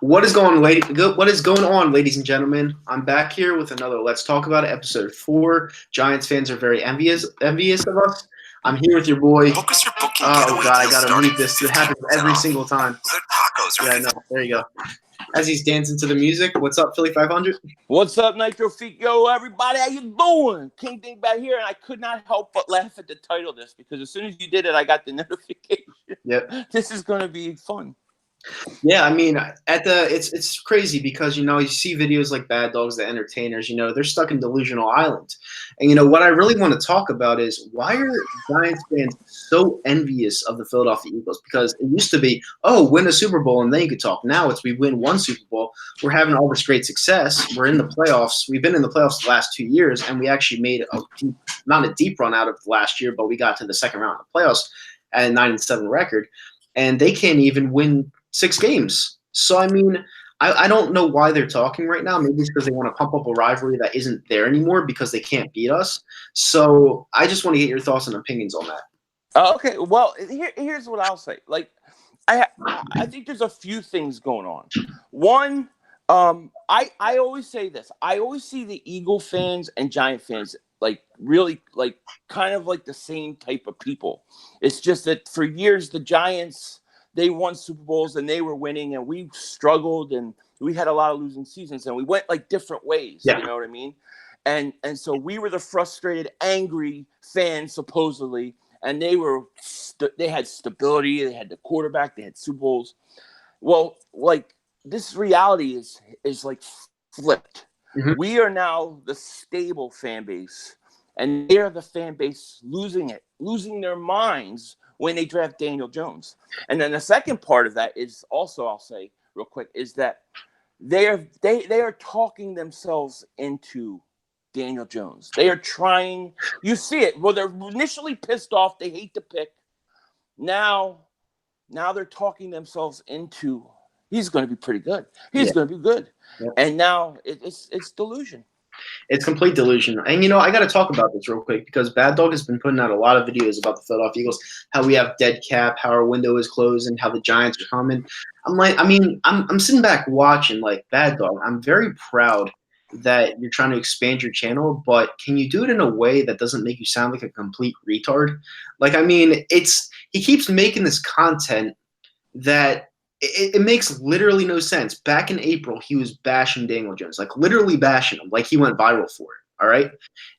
What is going on, ladies and gentlemen? I'm back here with another Let's Talk About It, Episode 4. Giants fans are very envious of us. I'm here with your boy. Focus your booking Oh getaway God, I deal gotta starting read this. with It happens 15% every off. single time. Good tacos are Yeah, I know. There you go. As he's dancing to the music, what's up, Philly.500? What's up, Nitro Feet? Yo, everybody, how you doing? King Ding back here, and I could not help but laugh at the title of this because as soon as you did it, I got the notification. Yep. This is going to be fun. Yeah, I mean, it's crazy because you see videos like Bad Dogs, the entertainers, they're stuck in delusional island, and what I really want to talk about is why are Giants fans so envious of the Philadelphia Eagles? Because it used to be, oh, win a Super Bowl and then you could talk. Now it's we win one Super Bowl, we're having all this great success, we're in the playoffs, we've been in the playoffs the last 2 years, and we actually made not a deep run out of last year, but we got to the second round of the playoffs at a 9-7 record, and they can't even win 6 games. So, I mean, I don't know why they're talking right now. Maybe it's because they want to pump up a rivalry that isn't there anymore because they can't beat us. So I just want to get your thoughts and opinions on that. Okay, well, here's what I'll say. Like, I think there's a few things going on. One, I always say this. I always see the Eagle fans and Giant fans like really like kind of like the same type of people. It's just that for years the Giants, they won Super Bowls and they were winning, and we struggled and we had a lot of losing seasons, and we went like different ways. Yeah. You know what I mean? And so we were the frustrated, angry fans supposedly, and they had stability, they had the quarterback, they had Super Bowls. Well, like this reality is like flipped. Mhm. We are now the stable fan base, and they're the fan base losing their minds when they draft Daniel Jones. And then the second part of that is also, I'll say real quick, is that they are talking themselves into Daniel Jones. They are trying. You see it. Well, they're initially pissed off. They hate the pick. Now they're talking themselves into he's going to be pretty good. He's going to be good. Yeah. And now it's delusion. It's complete delusion. And, I got to talk about this real quick because Bad Dog has been putting out a lot of videos about the Philadelphia Eagles, how we have dead cap, how our window is closing, how the Giants are coming. I'm sitting back watching like Bad Dog. I'm very proud that you're trying to expand your channel, but can you do it in a way that doesn't make you sound like a complete retard? Like, I mean, he keeps making this content that it makes literally no sense. Back in April, he was bashing Daniel Jones, like literally bashing him, like he went viral for it. All right.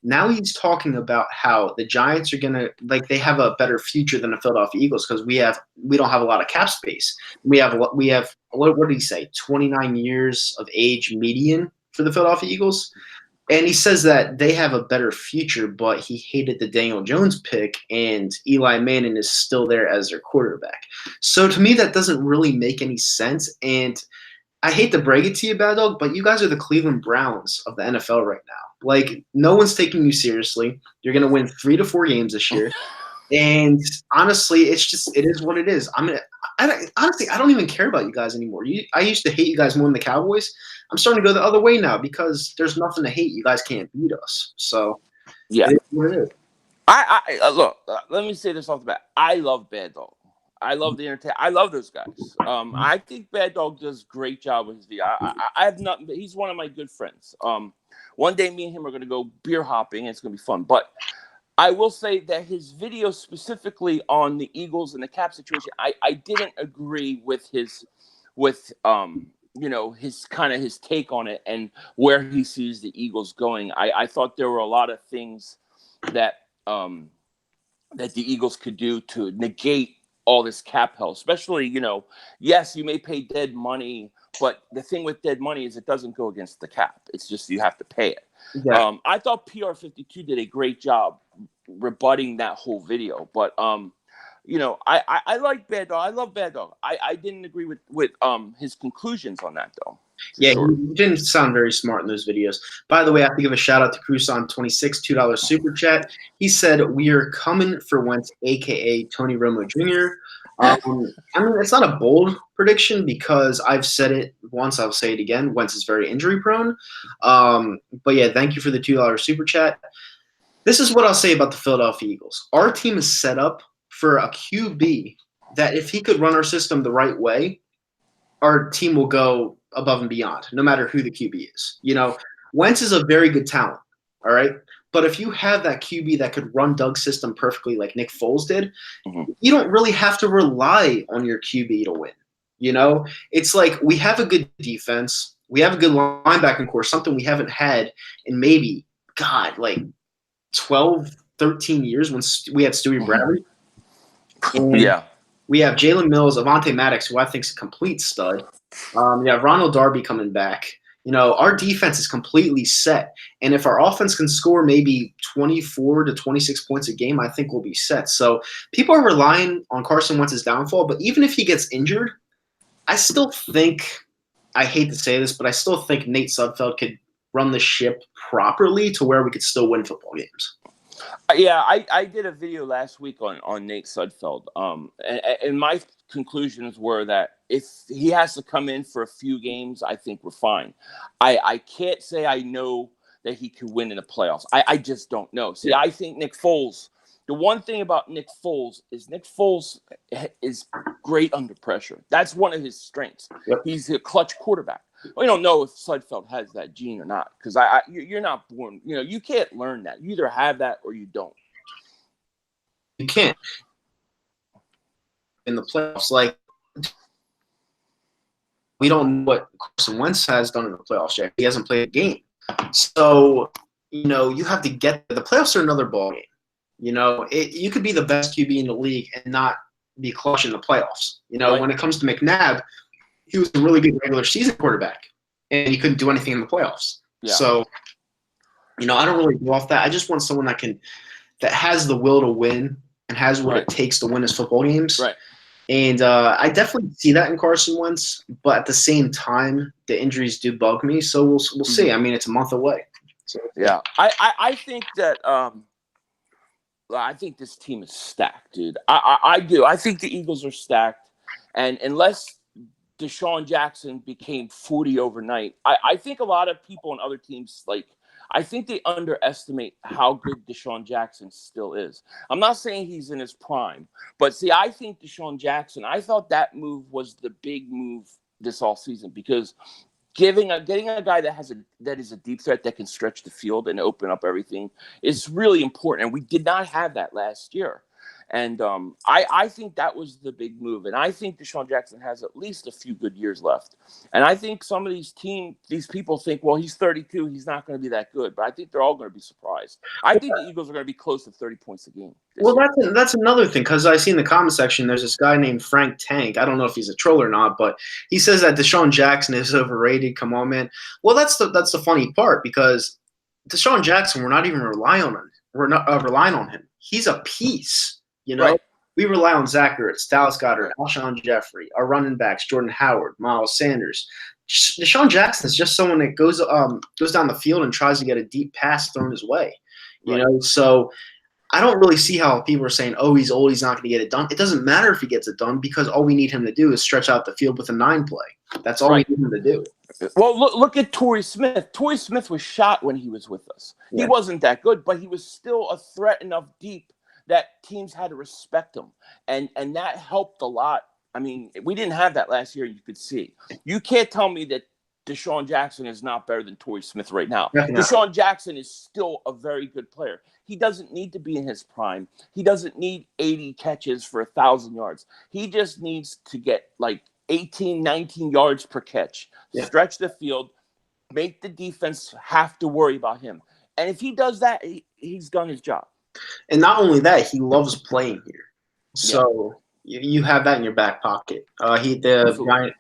Now he's talking about how the Giants are gonna they have a better future than the Philadelphia Eagles because we don't have a lot of cap space. We have what did he say? 29 years of age median for the Philadelphia Eagles. And he says that they have a better future, but he hated the Daniel Jones pick, and Eli Manning is still there as their quarterback. So to me, that doesn't really make any sense. And I hate to break it to you, Bad Dog, but you guys are the Cleveland Browns of the NFL right now. Like, no one's taking you seriously. You're going to win 3 to 4 games this year. And honestly, it is what it is. Honestly, I don't even care about you guys anymore. I used to hate you guys more than the Cowboys. I'm starting to go the other way now because there's nothing to hate. You guys can't beat us. So, yeah. It is what it is. I look, let me say this off the bat. I love Bad Dog. I love the entertainment. I love those guys. I think Bad Dog does a great job with his video. I have nothing. He's one of my good friends. One day, me and him are going to go beer hopping. And it's going to be fun. But I will say that his video specifically on the Eagles and the cap situation, I didn't agree with his his take on it and where he sees the Eagles going. I thought there were a lot of things that that the Eagles could do to negate all this cap hell, especially, yes, you may pay dead money, but the thing with dead money is it doesn't go against the cap. It's just you have to pay it. Yeah. I thought PR52 did a great job rebutting that whole video, but I like Bad Dog. I love Bad Dog. I didn't agree with his conclusions on that though. Yeah, Sure. he didn't sound very smart in those videos. By the way, I have to give a shout out to Cruson26, $2 super chat. He said, "We are coming for Wentz, aka Tony Romo Jr." It's not a bold prediction because I've said it once. I'll say it again. Wentz is very injury prone. But yeah, thank you for the $2 super chat. This is what I'll say about the Philadelphia Eagles. Our team is set up for a QB that if he could run our system the right way, our team will go above and beyond, no matter who the QB is. Wentz is a very good talent, all right? But if you have that QB that could run Doug's system perfectly like Nick Foles did, you don't really have to rely on your QB to win. It's like we have a good defense. We have a good linebacking core, something we haven't had in maybe, like 12, 13 years when we had Stewie Bradley. And we have Jalen Mills, Avonte Maddox, who I think is a complete stud. You have Ronald Darby coming back. Our defense is completely set. And if our offense can score maybe 24 to 26 points a game, I think we'll be set. So people are relying on Carson Wentz's downfall. But even if he gets injured, I still think – I hate to say this, but I still think Nate Sudfeld could run the ship properly to where we could still win football games. Yeah, I did a video last week on Nate Sudfeld. And my conclusions were that if he has to come in for a few games, I think we're fine. I can't say I know that he could win in the playoffs. I just don't know. See, I think Nick Foles, the one thing about Nick Foles is great under pressure. That's one of his strengths. Yep. He's a clutch quarterback. We don't know if Sudfeld has that gene or not because you're not born. You can't learn that. You either have that or you don't. You can't. In the playoffs, like we don't know what Carson Wentz has done in the playoffs yet. He hasn't played a game, so you have to get the playoffs are another ball game. You could be the best QB in the league and not be clutch in the playoffs. Right. When it comes to McNabb, he was a really good regular season quarterback, and he couldn't do anything in the playoffs. Yeah. So, I don't really go off that. I just want someone that has the will to win and has what it takes to win his football games. Right. And I definitely see that in Carson Wentz, but at the same time, the injuries do bug me. So we'll see. I mean, it's a month away. So, yeah, I think that I think this team is stacked, dude. I do. I think the Eagles are stacked, and unless DeSean Jackson became 40 overnight, I think a lot of people on other teams I think they underestimate how good DeSean Jackson still is. I'm not saying he's in his prime, but see, I think DeSean Jackson, I thought that move was the big move this offseason because getting a guy that is a deep threat that can stretch the field and open up everything is really important. And we did not have that last year. And I think that was the big move. And I think DeSean Jackson has at least a few good years left. And I think some of these people think, well, he's 32. He's not going to be that good. But I think they're all going to be surprised. I think the Eagles are going to be close to 30 points a game. Well, that's another thing because I see in the comment section there's this guy named Frank Tank. I don't know if he's a troll or not, but he says that DeSean Jackson is overrated. Come on, man. Well, that's the funny part because DeSean Jackson, we're not even relying on him. We're not relying on him. He's a piece. Right. We rely on Zach Ertz, Dallas Goedert, Alshon Jeffrey, our running backs, Jordan Howard, Miles Sanders. DeSean Jackson is just someone that goes down the field and tries to get a deep pass thrown his way. So I don't really see how people are saying, oh, he's old, he's not going to get it done. It doesn't matter if he gets it done because all we need him to do is stretch out the field with a 9 play. That's all we need him to do. Well, look at Torrey Smith. Torrey Smith was shot when he was with us. Yeah. He wasn't that good, but he was still a threat enough deep that teams had to respect him. And that helped a lot. I mean, we didn't have that last year, you could see. You can't tell me that DeSean Jackson is not better than Torrey Smith right now. Yeah. DeSean Jackson is still a very good player. He doesn't need to be in his prime. He doesn't need 80 catches for 1,000 yards. He just needs to get 18, 19 yards per catch, stretch the field, make the defense have to worry about him. And if he does that, he's done his job. And not only that, he loves playing here. So you have that in your back pocket. The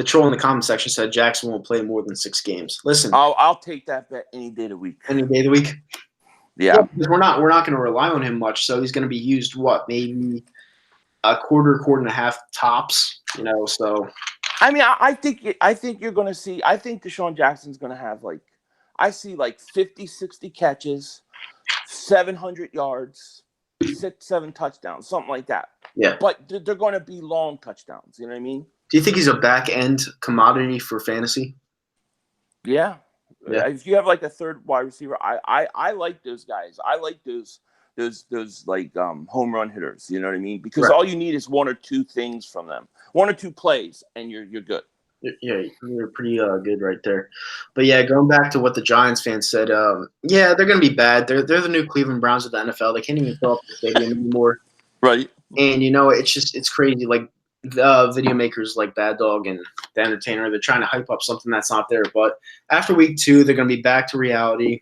troll in the comment section said Jackson won't play more than 6 games. Listen, I'll take that bet any day of the week. Any day of the week. Yeah, because we're not going to rely on him much. So he's going to be used maybe a quarter and a half tops. So I mean, I think you're going to see. I think DeSean Jackson's going to have I see 50, 60 catches. 700 yards, 6-7 touchdowns, something like that. Yeah. But they're going to be long touchdowns. You know what I mean? Do you think he's a back-end commodity for fantasy? Yeah. If you have a third wide receiver, I like those guys. I like those home run hitters. You know what I mean? Because all you need is 1 or 2 things from them, 1 or 2 plays, and you're good. Yeah, you're pretty good right there. But yeah, going back to what the Giants fans said, yeah, they're going to be bad. They're the new Cleveland Browns of the NFL. They can't even fill up the stadium anymore. Right. And it's crazy. Like the video makers like Bad Dog and the Entertainer, they're trying to hype up something that's not there. But after week 2, they're going to be back to reality,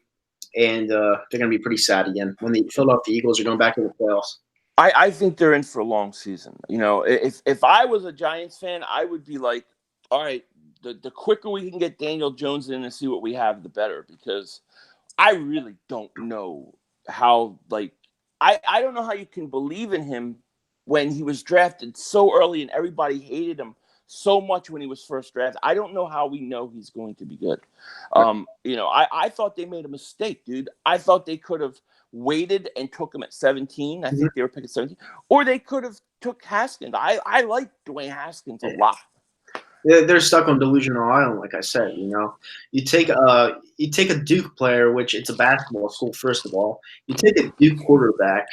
and they're going to be pretty sad again when the Philadelphia Eagles are going back to the playoffs. I think they're in for a long season. If I was a Giants fan, I would be like, all right, the quicker we can get Daniel Jones in and see what we have, the better. Because I really don't know how, I don't know how you can believe in him when he was drafted so early and everybody hated him so much when he was first drafted. I don't know how we know he's going to be good. I thought they made a mistake, dude. I thought they could have waited and took him at 17. I think they were picking 17. Or they could have took Haskins. I like Dwayne Haskins a lot. They're stuck on delusional island, like I said. You take a Duke player, which it's a basketball school. First of all, you take a Duke quarterback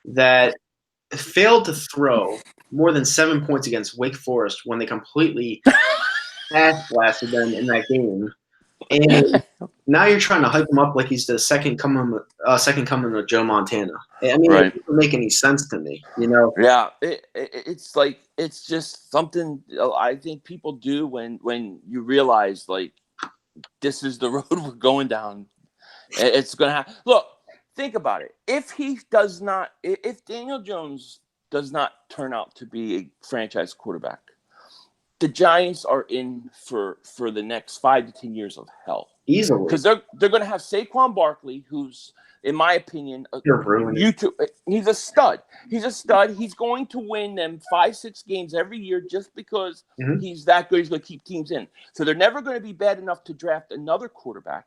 that failed to throw more than 7 points against Wake Forest when they completely ass blasted them in that game, and now you're trying to hype him up like he's the second coming of Joe Montana. I mean, Right. It doesn't make any sense to me. Yeah, it's just something I think people do when you realize like this is the road we're going down. It's gonna happen. Look, think about it. If Daniel Jones does not turn out to be a franchise quarterback, the Giants are in for the next 5 to 10 years of hell. Easily, because they're going to have Saquon Barkley, who's, in my opinion, he's a stud. He's a stud. He's going to win them 5-6 games every year just because he's that good. He's going to keep teams in. So they're never going to be bad enough to draft another quarterback,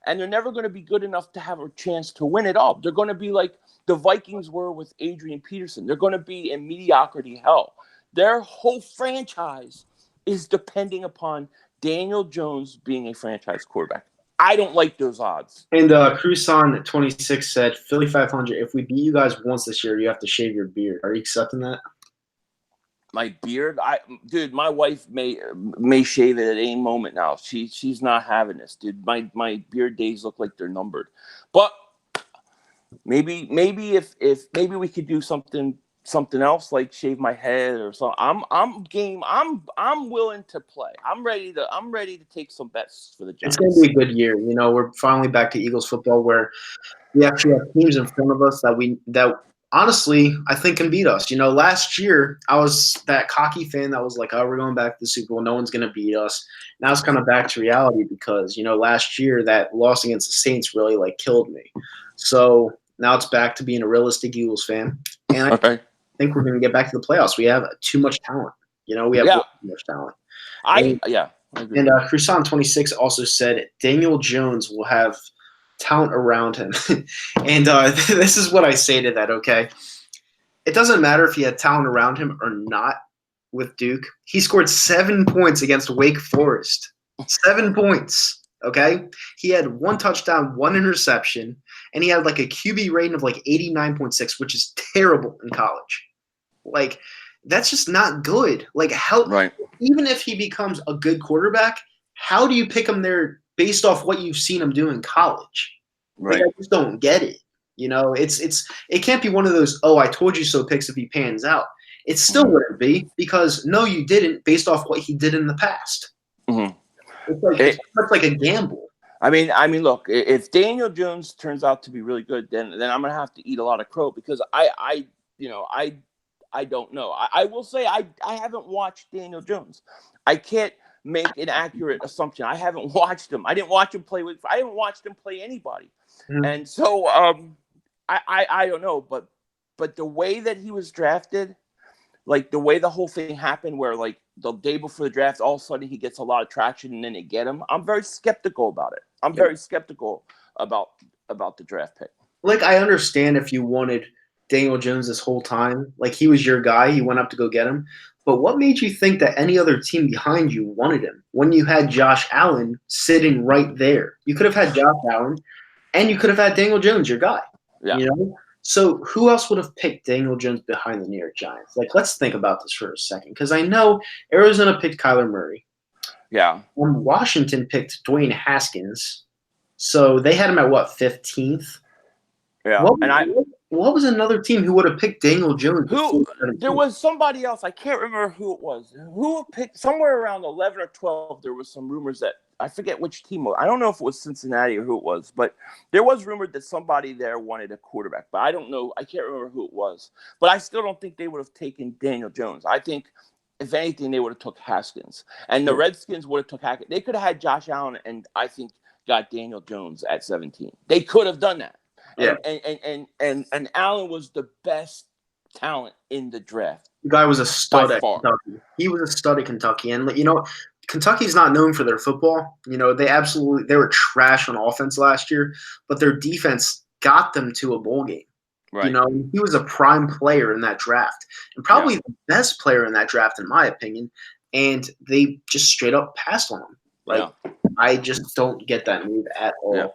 and they're never going to be good enough to have a chance to win it all. They're going to be like the Vikings were with Adrian Peterson. They're going to be in mediocrity hell. Their whole franchise is depending upon Daniel Jones being a franchise quarterback. I don't like those odds. And Cruson26 said, Philly.500, if we beat you guys once this year, you have to shave your beard. Are you accepting that? My beard? Dude, my wife may shave it at any moment now. She's not having this, dude. My beard days look like they're numbered. But maybe if maybe we could do something else, like shave my head or something. I'm game. I'm willing to play. I'm ready to take some bets for the Giants. It's going to be a good year. We're finally back to Eagles football where we actually have teams in front of us that honestly I think can beat us. Last year I was that cocky fan that was like, oh, we're going back to the Super Bowl. No one's going to beat us. Now it's kind of back to reality because, last year that loss against the Saints really killed me. So now it's back to being a realistic Eagles fan. And I think we're going to get back to the playoffs. We have too much talent. We have too much talent. I agree. And Cruson26 also said Daniel Jones will have talent around him. And this is what I say to that, okay? It doesn't matter if he had talent around him or not with Duke. He scored 7 points against Wake Forest. 7 points. Okay, he had 1 touchdown, 1 interception, and he had a QB rating of 89.6, which is terrible in college. That's just not good. Even if he becomes a good quarterback, how do you pick him there based off what you've seen him do in college? Right. I just don't get it. It can't be one of those, oh, I told you so picks if he pans out. It still wouldn't be because no, you didn't based off what he did in the past. Mm-hmm. It's like a gamble. I mean, look, if Daniel Jones turns out to be really good, then I'm gonna have to eat a lot of crow because I don't know. I will say I haven't watched Daniel Jones. I can't make an accurate assumption. I haven't watched him. I didn't watch him play I haven't watched him play anybody, and so I don't know. But the way that he was drafted, the way the whole thing happened, where the day before the draft, all of a sudden he gets a lot of traction and then they get him. I'm very skeptical about it. I'm very skeptical about the draft pick. I understand if you wanted Daniel Jones this whole time, he was your guy, you went up to go get him. But what made you think that any other team behind you wanted him when you had Josh Allen sitting right there? You could have had Josh Allen and you could have had Daniel Jones, your guy. Yeah. So who else would have picked Daniel Jones behind the New York Giants? Let's think about this for a second, because I know Arizona picked Kyler Murray. Yeah. Washington picked Dwayne Haskins. So they had him at what, 15th? Yeah. What was another team who would have picked Daniel Jones? There was somebody else. I can't remember who it was. Who picked somewhere around 11 or 12. There was some rumors that I forget which team. I don't know if it was Cincinnati or who it was, but there was rumored that somebody there wanted a quarterback. But I don't know. I can't remember who it was. But I still don't think they would have taken Daniel Jones. I think, if anything, they would have took Haskins, and the Redskins would have took Haskins. They could have had Josh Allen, and I think got Daniel Jones at 17. They could have done that. Yeah. And Allen was the best talent in the draft. The guy was a stud at Kentucky. He was a stud at Kentucky. And, Kentucky's not known for their football. They were trash on offense last year, but their defense got them to a bowl game. Right. He was a prime player in that draft and probably the best player in that draft, in my opinion. And they just straight up passed on him. I just don't get that move at all. Yeah.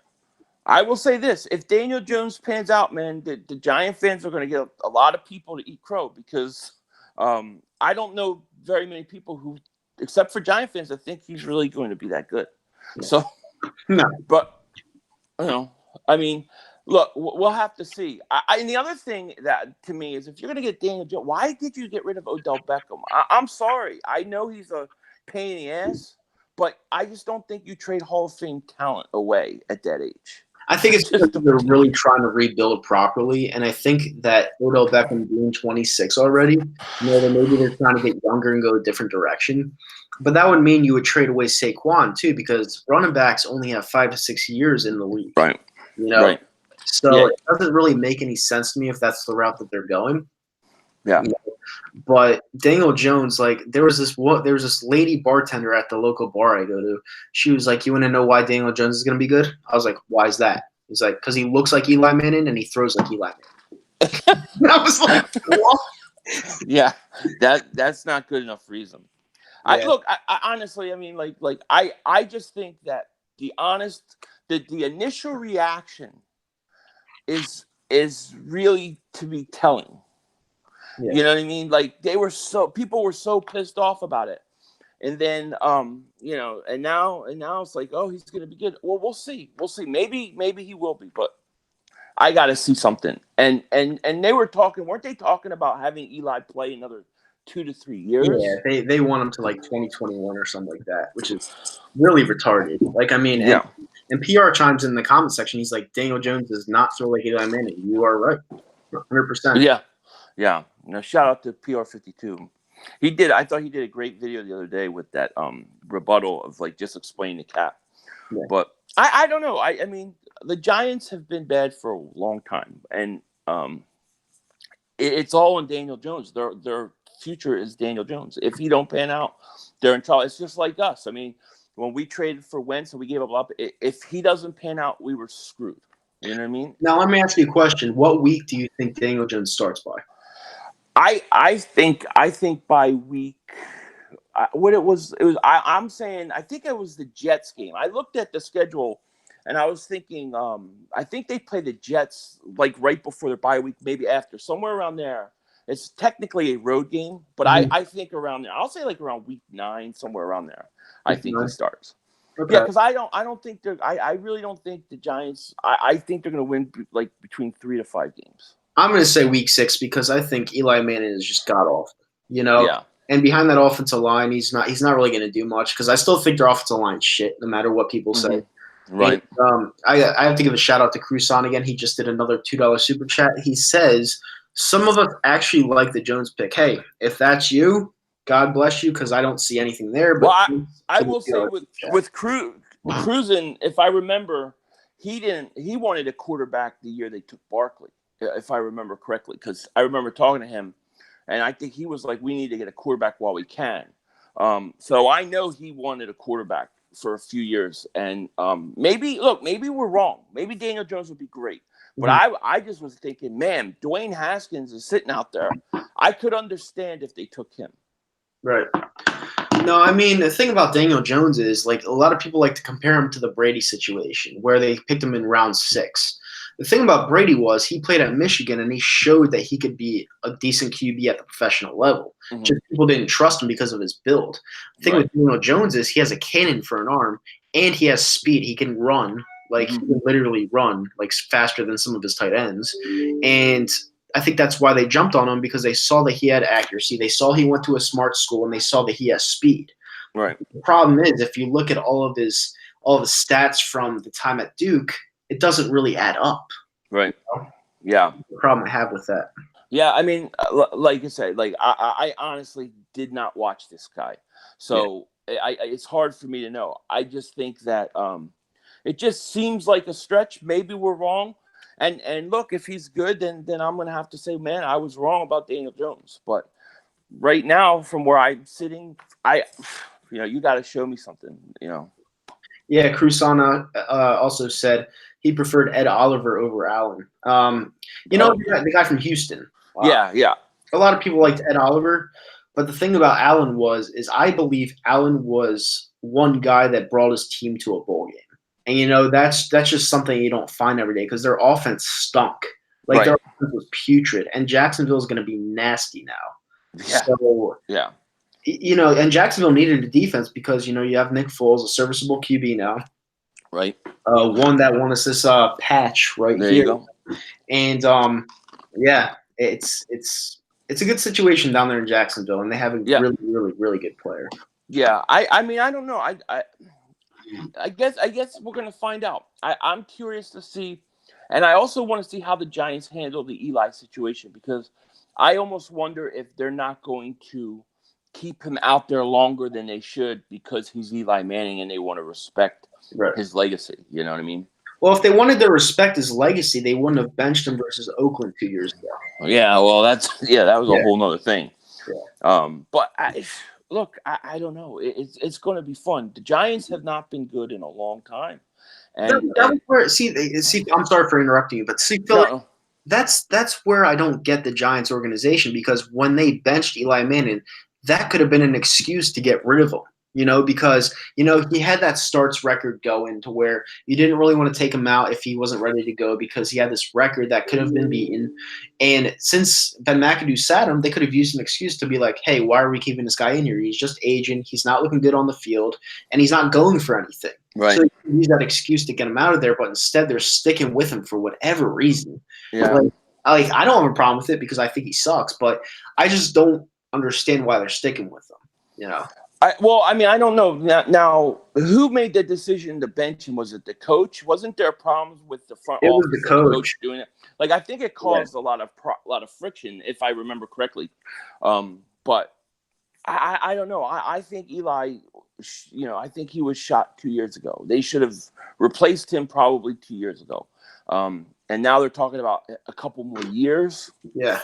I will say this: if Daniel Jones pans out, man, the Giant fans are going to get a lot of people to eat crow because I don't know very many people who, except for Giant fans, that think he's really going to be that good. Yeah. So, no. But I mean, look, we'll have to see. And the other thing that to me is, if you're going to get Daniel Jones, why did you get rid of Odell Beckham? I'm sorry. I know he's a pain in the ass, but I just don't think you trade Hall of Fame talent away at that age. I think it's because they're really trying to rebuild properly, and I think that Odell Beckham being 26 already, that maybe they're trying to get younger and go a different direction. But that would mean you would trade away Saquon too, because running backs only have 5 to 6 years in the league. Right. Right. So it doesn't really make any sense to me if that's the route that they're going. Yeah. But Daniel Jones, there was this lady bartender at the local bar I go to. She was like, "You want to know why Daniel Jones is going to be good?" I was like, "Why is that?" He's like, "Because he looks like Eli Manning and he throws like Eli Manning." And I was like, "What?" Yeah, that's not good enough reason. Yeah. I honestly, I mean, I just think that the initial reaction is really to be telling. Yeah. You know what I mean? People were so pissed off about it. And then, and now it's like, oh, he's going to be good. Well, we'll see. Maybe he will be, but I got to see something. And they weren't they talking about having Eli play another 2 to 3 years? Yeah, they want him to 2021 or something like that, which is really retarded. And PR chimes in the comment section. He's like, Daniel Jones does not throw like Eli Manning. You are right. 100%. Yeah. Yeah. Shout out to PR52. I thought he did a great video the other day with that rebuttal of just explaining the cap. Yeah. But I don't know. I mean, the Giants have been bad for a long time, and it's all in Daniel Jones. Their future is Daniel Jones. If he don't pan out, they're in trouble. It's just like us. I mean, when we traded for Wentz and we gave up, if he doesn't pan out, we were screwed. You know what I mean? Now let me ask you a question. What week do you think Daniel Jones starts by? I think by week I'm saying I think it was the Jets game. I looked at the schedule and I was thinking I think they play the Jets right before their bye week, maybe after, somewhere around there. It's technically a road game, but I think around there. I'll say around week 9, somewhere around there. I think he starts. Okay. Yeah, because I really don't think the Giants. I think they're going to win between 3 to 5 games. I'm going to say week 6 because I think Eli Manning is just god awful. Yeah. And behind that offensive line, he's not really going to do much because I still think their offensive line shit, no matter what people say. Right. And, I have to give a shout out to Cruson again. He just did another $2 super chat. He says some of us actually like the Jones pick. Hey, if that's you, God bless you, because I don't see anything there. But I will say with Cruson, if I remember, he wanted a quarterback the year they took Barkley, if I remember correctly, because I remember talking to him, and I think he was like, we need to get a quarterback while we can. So I know he wanted a quarterback for a few years, and maybe we're wrong. Maybe Daniel Jones would be great. But I just was thinking, man, Dwayne Haskins is sitting out there. I could understand if they took him. Right. No, I mean, the thing about Daniel Jones is, a lot of people like to compare him to the Brady situation, where they picked him in round 6. The thing about Brady was he played at Michigan and he showed that he could be a decent QB at the professional level. Mhm. Just people didn't trust him because of his build. The thing with Daniel Jones is he has a cannon for an arm and he has speed. He can run. Like, he can literally run, like, faster than some of his tight ends. And I think that's why they jumped on him, because they saw that he had accuracy. They saw he went to a smart school, and they saw that he has speed. Right. The problem is, if you look at all of his stats from the time at Duke, it doesn't really add up. Right. Yeah. The problem I have with that. Yeah, I mean, like you said, like I honestly did not watch this guy, so it's hard for me to know. I just think that it just seems like a stretch. Maybe we're wrong, and look, if he's good, then I'm gonna have to say, man, I was wrong about Daniel Jones. But right now, from where I'm sitting, you got to show me something, Yeah, Cruzana also said he preferred Ed Oliver over Allen. The guy from Houston. Yeah. A lot of people liked Ed Oliver, but the thing about Allen is I believe Allen was one guy that brought his team to a bowl game. And, that's just something you don't find every day, because their offense stunk. Like, their offense was putrid. And Jacksonville is going to be nasty now. Yeah. So, yeah. And Jacksonville needed a defense because, you have Nick Foles, a serviceable QB now. Right. One that won us this patch right there here. You go. And, it's a good situation down there in Jacksonville, and they have a really, really, really good player. Yeah, I mean, I don't know. I guess we're gonna find out. I'm curious to see, and I also want to see how the Giants handle the Eli situation, because I almost wonder if they're not going to keep him out there longer than they should, because he's Eli Manning and they want to respect his legacy. You know what I mean? Well, if they wanted to respect his legacy, they wouldn't have benched him versus Oakland 2 years ago. Yeah, well, that was a whole nother thing. Yeah. But I don't know. It's going to be fun. The Giants have not been good in a long time. And I'm sorry for interrupting you, but Philly, that's where I don't get the Giants organization, because when they benched Eli Manning, that could have been an excuse to get rid of him. Because he had that starts record going to where you didn't really want to take him out if he wasn't ready to go, because he had this record that could have been beaten. And since Ben McAdoo sat him, they could have used an excuse to be like, hey, why are we keeping this guy in here? He's just aging. He's not looking good on the field, and he's not going for anything. Right. So they can use that excuse to get him out of there, but instead they're sticking with him for whatever reason. Yeah. Like I don't have a problem with it, because I think he sucks, but I just don't understand why they're sticking with him. I don't know. Now, who made the decision to bench him? Was it the coach? Wasn't there problems with the front office? It was the coach doing it. Like, I think it caused a lot of friction, if I remember correctly. But I don't know. I think Eli, I think he was shot 2 years ago. They should have replaced him probably 2 years ago. And now they're talking about a couple more years. Yeah.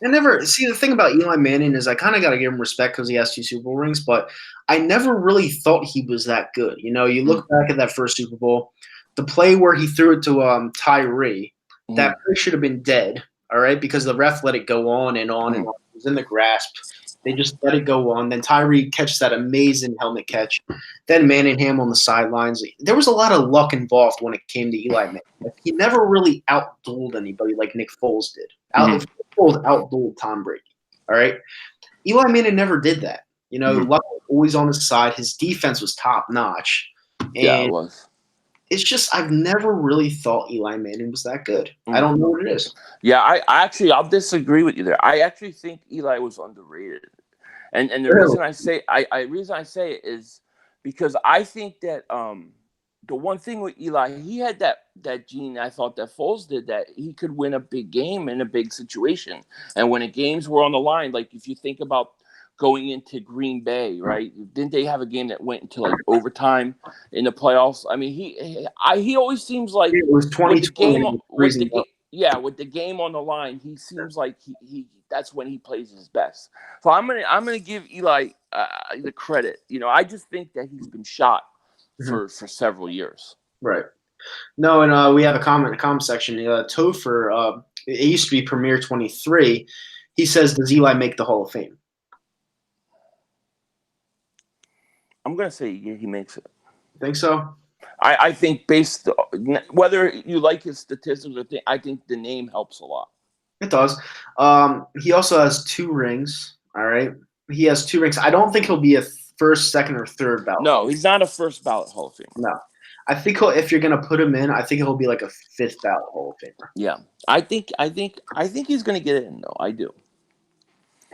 The thing about Eli Manning is I kind of got to give him respect because he has 2 Super Bowl rings, but I never really thought he was that good. You look back at that first Super Bowl, the play where he threw it to Tyree, that play should have been dead, all right, because the ref let it go on and on and on. It was in the grasp. They just let it go on. Then Tyree catches that amazing helmet catch. Then Manningham on the sidelines. There was a lot of luck involved when it came to Eli Manning. He never really outdueled anybody like Nick Foles did. Nick Foles outdueled Tom Brady. All right? Eli Manning never did that. Luck was always on his side. His defense was top notch. Yeah, it was. It's just I've never really thought Eli Manning was that good. I don't know what it is. Yeah, I'll disagree with you there. I actually think Eli was underrated, and the reason I say it is because I think that the one thing with Eli, he had that gene. I thought that Foles did, that he could win a big game in a big situation, and when the games were on the line, like if you think about going into Green Bay, right? Didn't they have a game that went into like overtime in the playoffs? I mean, he always seems like it was 2020 with the game on the line, he seems like he that's when he plays his best. So I'm gonna give Eli the credit. I just think that he's been shot for several years. Right. No, and we have a comment in the comment section. Topher, it used to be Premier 23. He says, "Does Eli make the Hall of Fame?" I'm gonna say he makes it. Think so? I think whether you like his statistics or I think the name helps a lot. It does. He also has 2 rings. All right. He has 2 rings. I don't think he'll be a first, second, or third ballot. No, he's not a first ballot Hall of Famer. No. I think if you're gonna put him in, I think he'll be like a 5th ballot Hall of Famer. Yeah. I think he's gonna get in though. I do.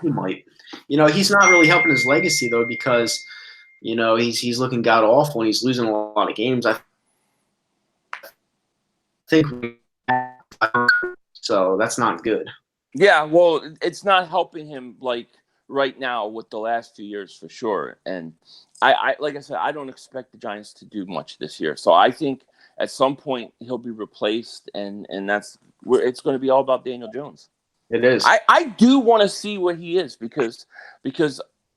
He might. He's not really helping his legacy though, because he's looking god awful and he's losing a lot of games. I think so. That's not good. Yeah, well, it's not helping him like right now with the last few years for sure. And I like I said, I don't expect the Giants to do much this year. So I think at some point he'll be replaced, and that's where it's going to be all about Daniel Jones. It is. I do want to see what he is because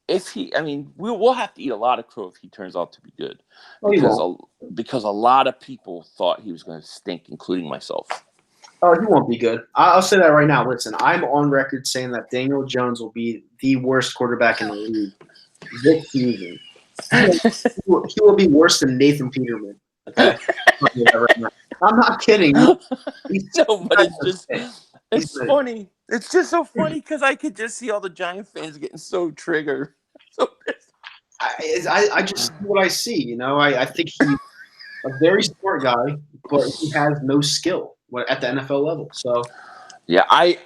if he, I mean, we'll have to eat a lot of crow if he turns out to be good, because a lot of people thought he was going to stink, including myself. Oh, he won't be good. I'll say that right now. Listen, I'm on record saying that Daniel Jones will be the worst quarterback in the league this season. He will be worse than Nathan Peterman. Okay? I'm not kidding. No, but it's funny. It's just so funny because I could just see all the Giant fans getting so triggered. So I just see what I see. I think he's a very smart guy, but he has no skill at the NFL level. So, yeah, I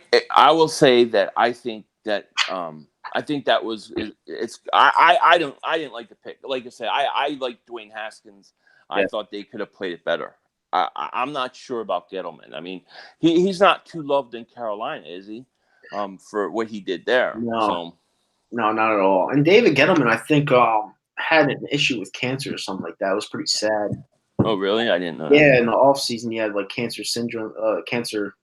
will say that I think that was it's I didn't like the pick. Like I said, I like Dwayne Haskins. Yeah. I thought they could have played it better. I'm not sure about Gettleman. I mean, he's not too loved in Carolina, is he? For what he did there. No, not at all. And David Gettleman, I think, had an issue with cancer or something like that. It was pretty sad. Oh, really? I didn't know. Yeah, that. In the off season, he had like cancer syndrome, cancer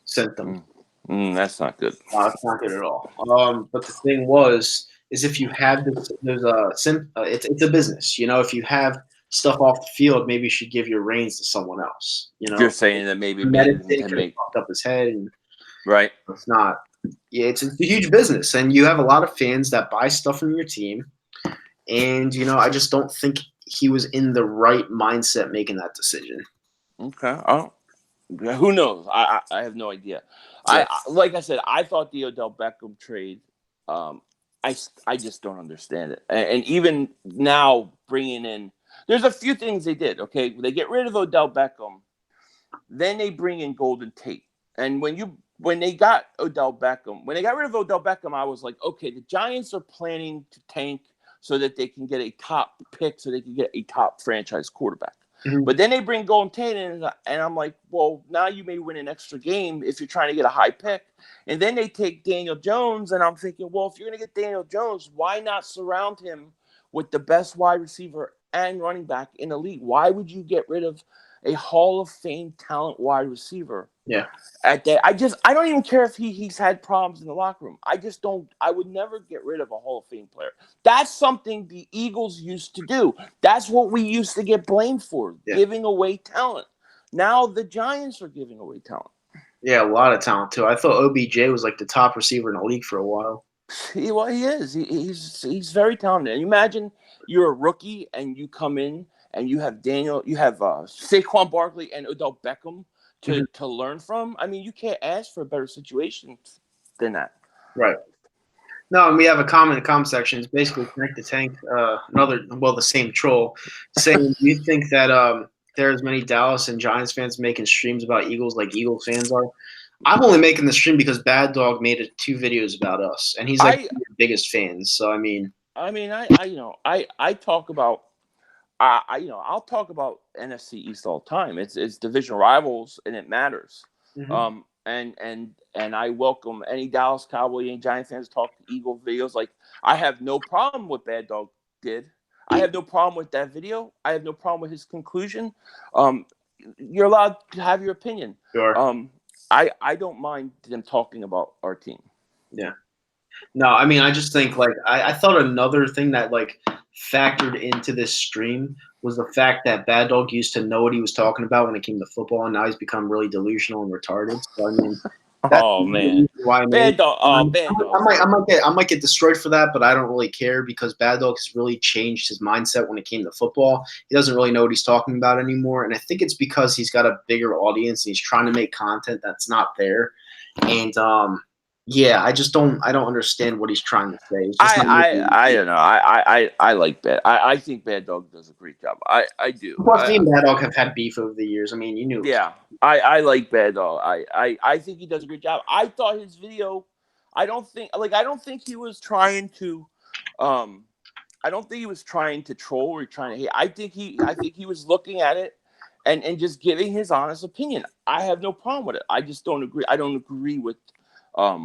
symptoms. That's not good. It's not good at all. But the thing is if you have this, it's a business. If you have stuff off the field, maybe you should give your reins to someone else. You're saying that maybe fucked up his head, and right? It's not. Yeah, it's a huge business, and you have a lot of fans that buy stuff from your team, and I just don't think he was in the right mindset making that decision. Okay. Oh, who knows? I have no idea. Yeah. Like I said, I thought the Odell Beckham trade. I just don't understand it, and even now bringing in. There's a few things they did. Okay, they get rid of Odell Beckham, then they bring in Golden Tate. And when they got rid of Odell Beckham, I was like, okay, the Giants are planning to tank so that they can get a top pick, so they can get a top franchise quarterback. Mm-hmm. But then they bring Golden Tate in, and I'm like, well, now you may win an extra game if you're trying to get a high pick. And then they take Daniel Jones, and I'm thinking, well, if you're going to get Daniel Jones, why not surround him with the best wide receiver and running back in the league? Why would you get rid of a Hall of Fame talent wide receiver? Yeah. At that, I don't even care if he's had problems in the locker room. I would never get rid of a Hall of Fame player. That's something the Eagles used to do. That's what we used to get blamed for, giving away talent. Now the Giants are giving away talent. Yeah, a lot of talent too. I thought OBJ was like the top receiver in the league for a while. He is. He's very talented. And imagine you're a rookie and you come in and you have Saquon Barkley and Odell Beckham to learn from. I mean, you can't ask for a better situation than that. Right. No, and we have a comment in the comment section. It's basically Connect the Tank, the same troll, saying, do you think that there's many Dallas and Giants fans making streams about Eagles like Eagles fans are? I'm only making the stream because Bad Dog made 2 videos about us, and he's like the biggest fans. So I talk about. I'll talk about NFC East all the time. It's division rivals and it matters. Mm-hmm. And I welcome any Dallas Cowboy and Giant fans to talk Eagle videos. Like, I have no problem with Bad Dog did. I have no problem with that video. I have no problem with his conclusion. You're allowed to have your opinion. Sure. I don't mind them talking about our team. Yeah. No, I mean, I just think I thought another thing that factored into this stream was the fact that Bad Dog used to know what he was talking about when it came to football, and now he's become really delusional and retarded. So I mean, That's Oh the man, reason why I made Bad it. Dog. Bad Dog. I might get destroyed for that, but I don't really care because Bad Dog has really changed his mindset when it came to football. He doesn't really know what he's talking about anymore, and I think it's because he's got a bigger audience and he's trying to make content that's not there. And yeah, I don't understand what he's trying to say. It's just not I don't know. I like Bad. I think Bad Dog does a great job. I do. Plus, me and Bad Dog have had beef over the years. I mean, you knew. Yeah, I like Bad Dog. I think he does a great job. I thought his video. I don't think he was trying to. I don't think he was trying to troll or trying to hate. I think he was looking at it and just giving his honest opinion. I have no problem with it. I just don't agree. I don't agree with, I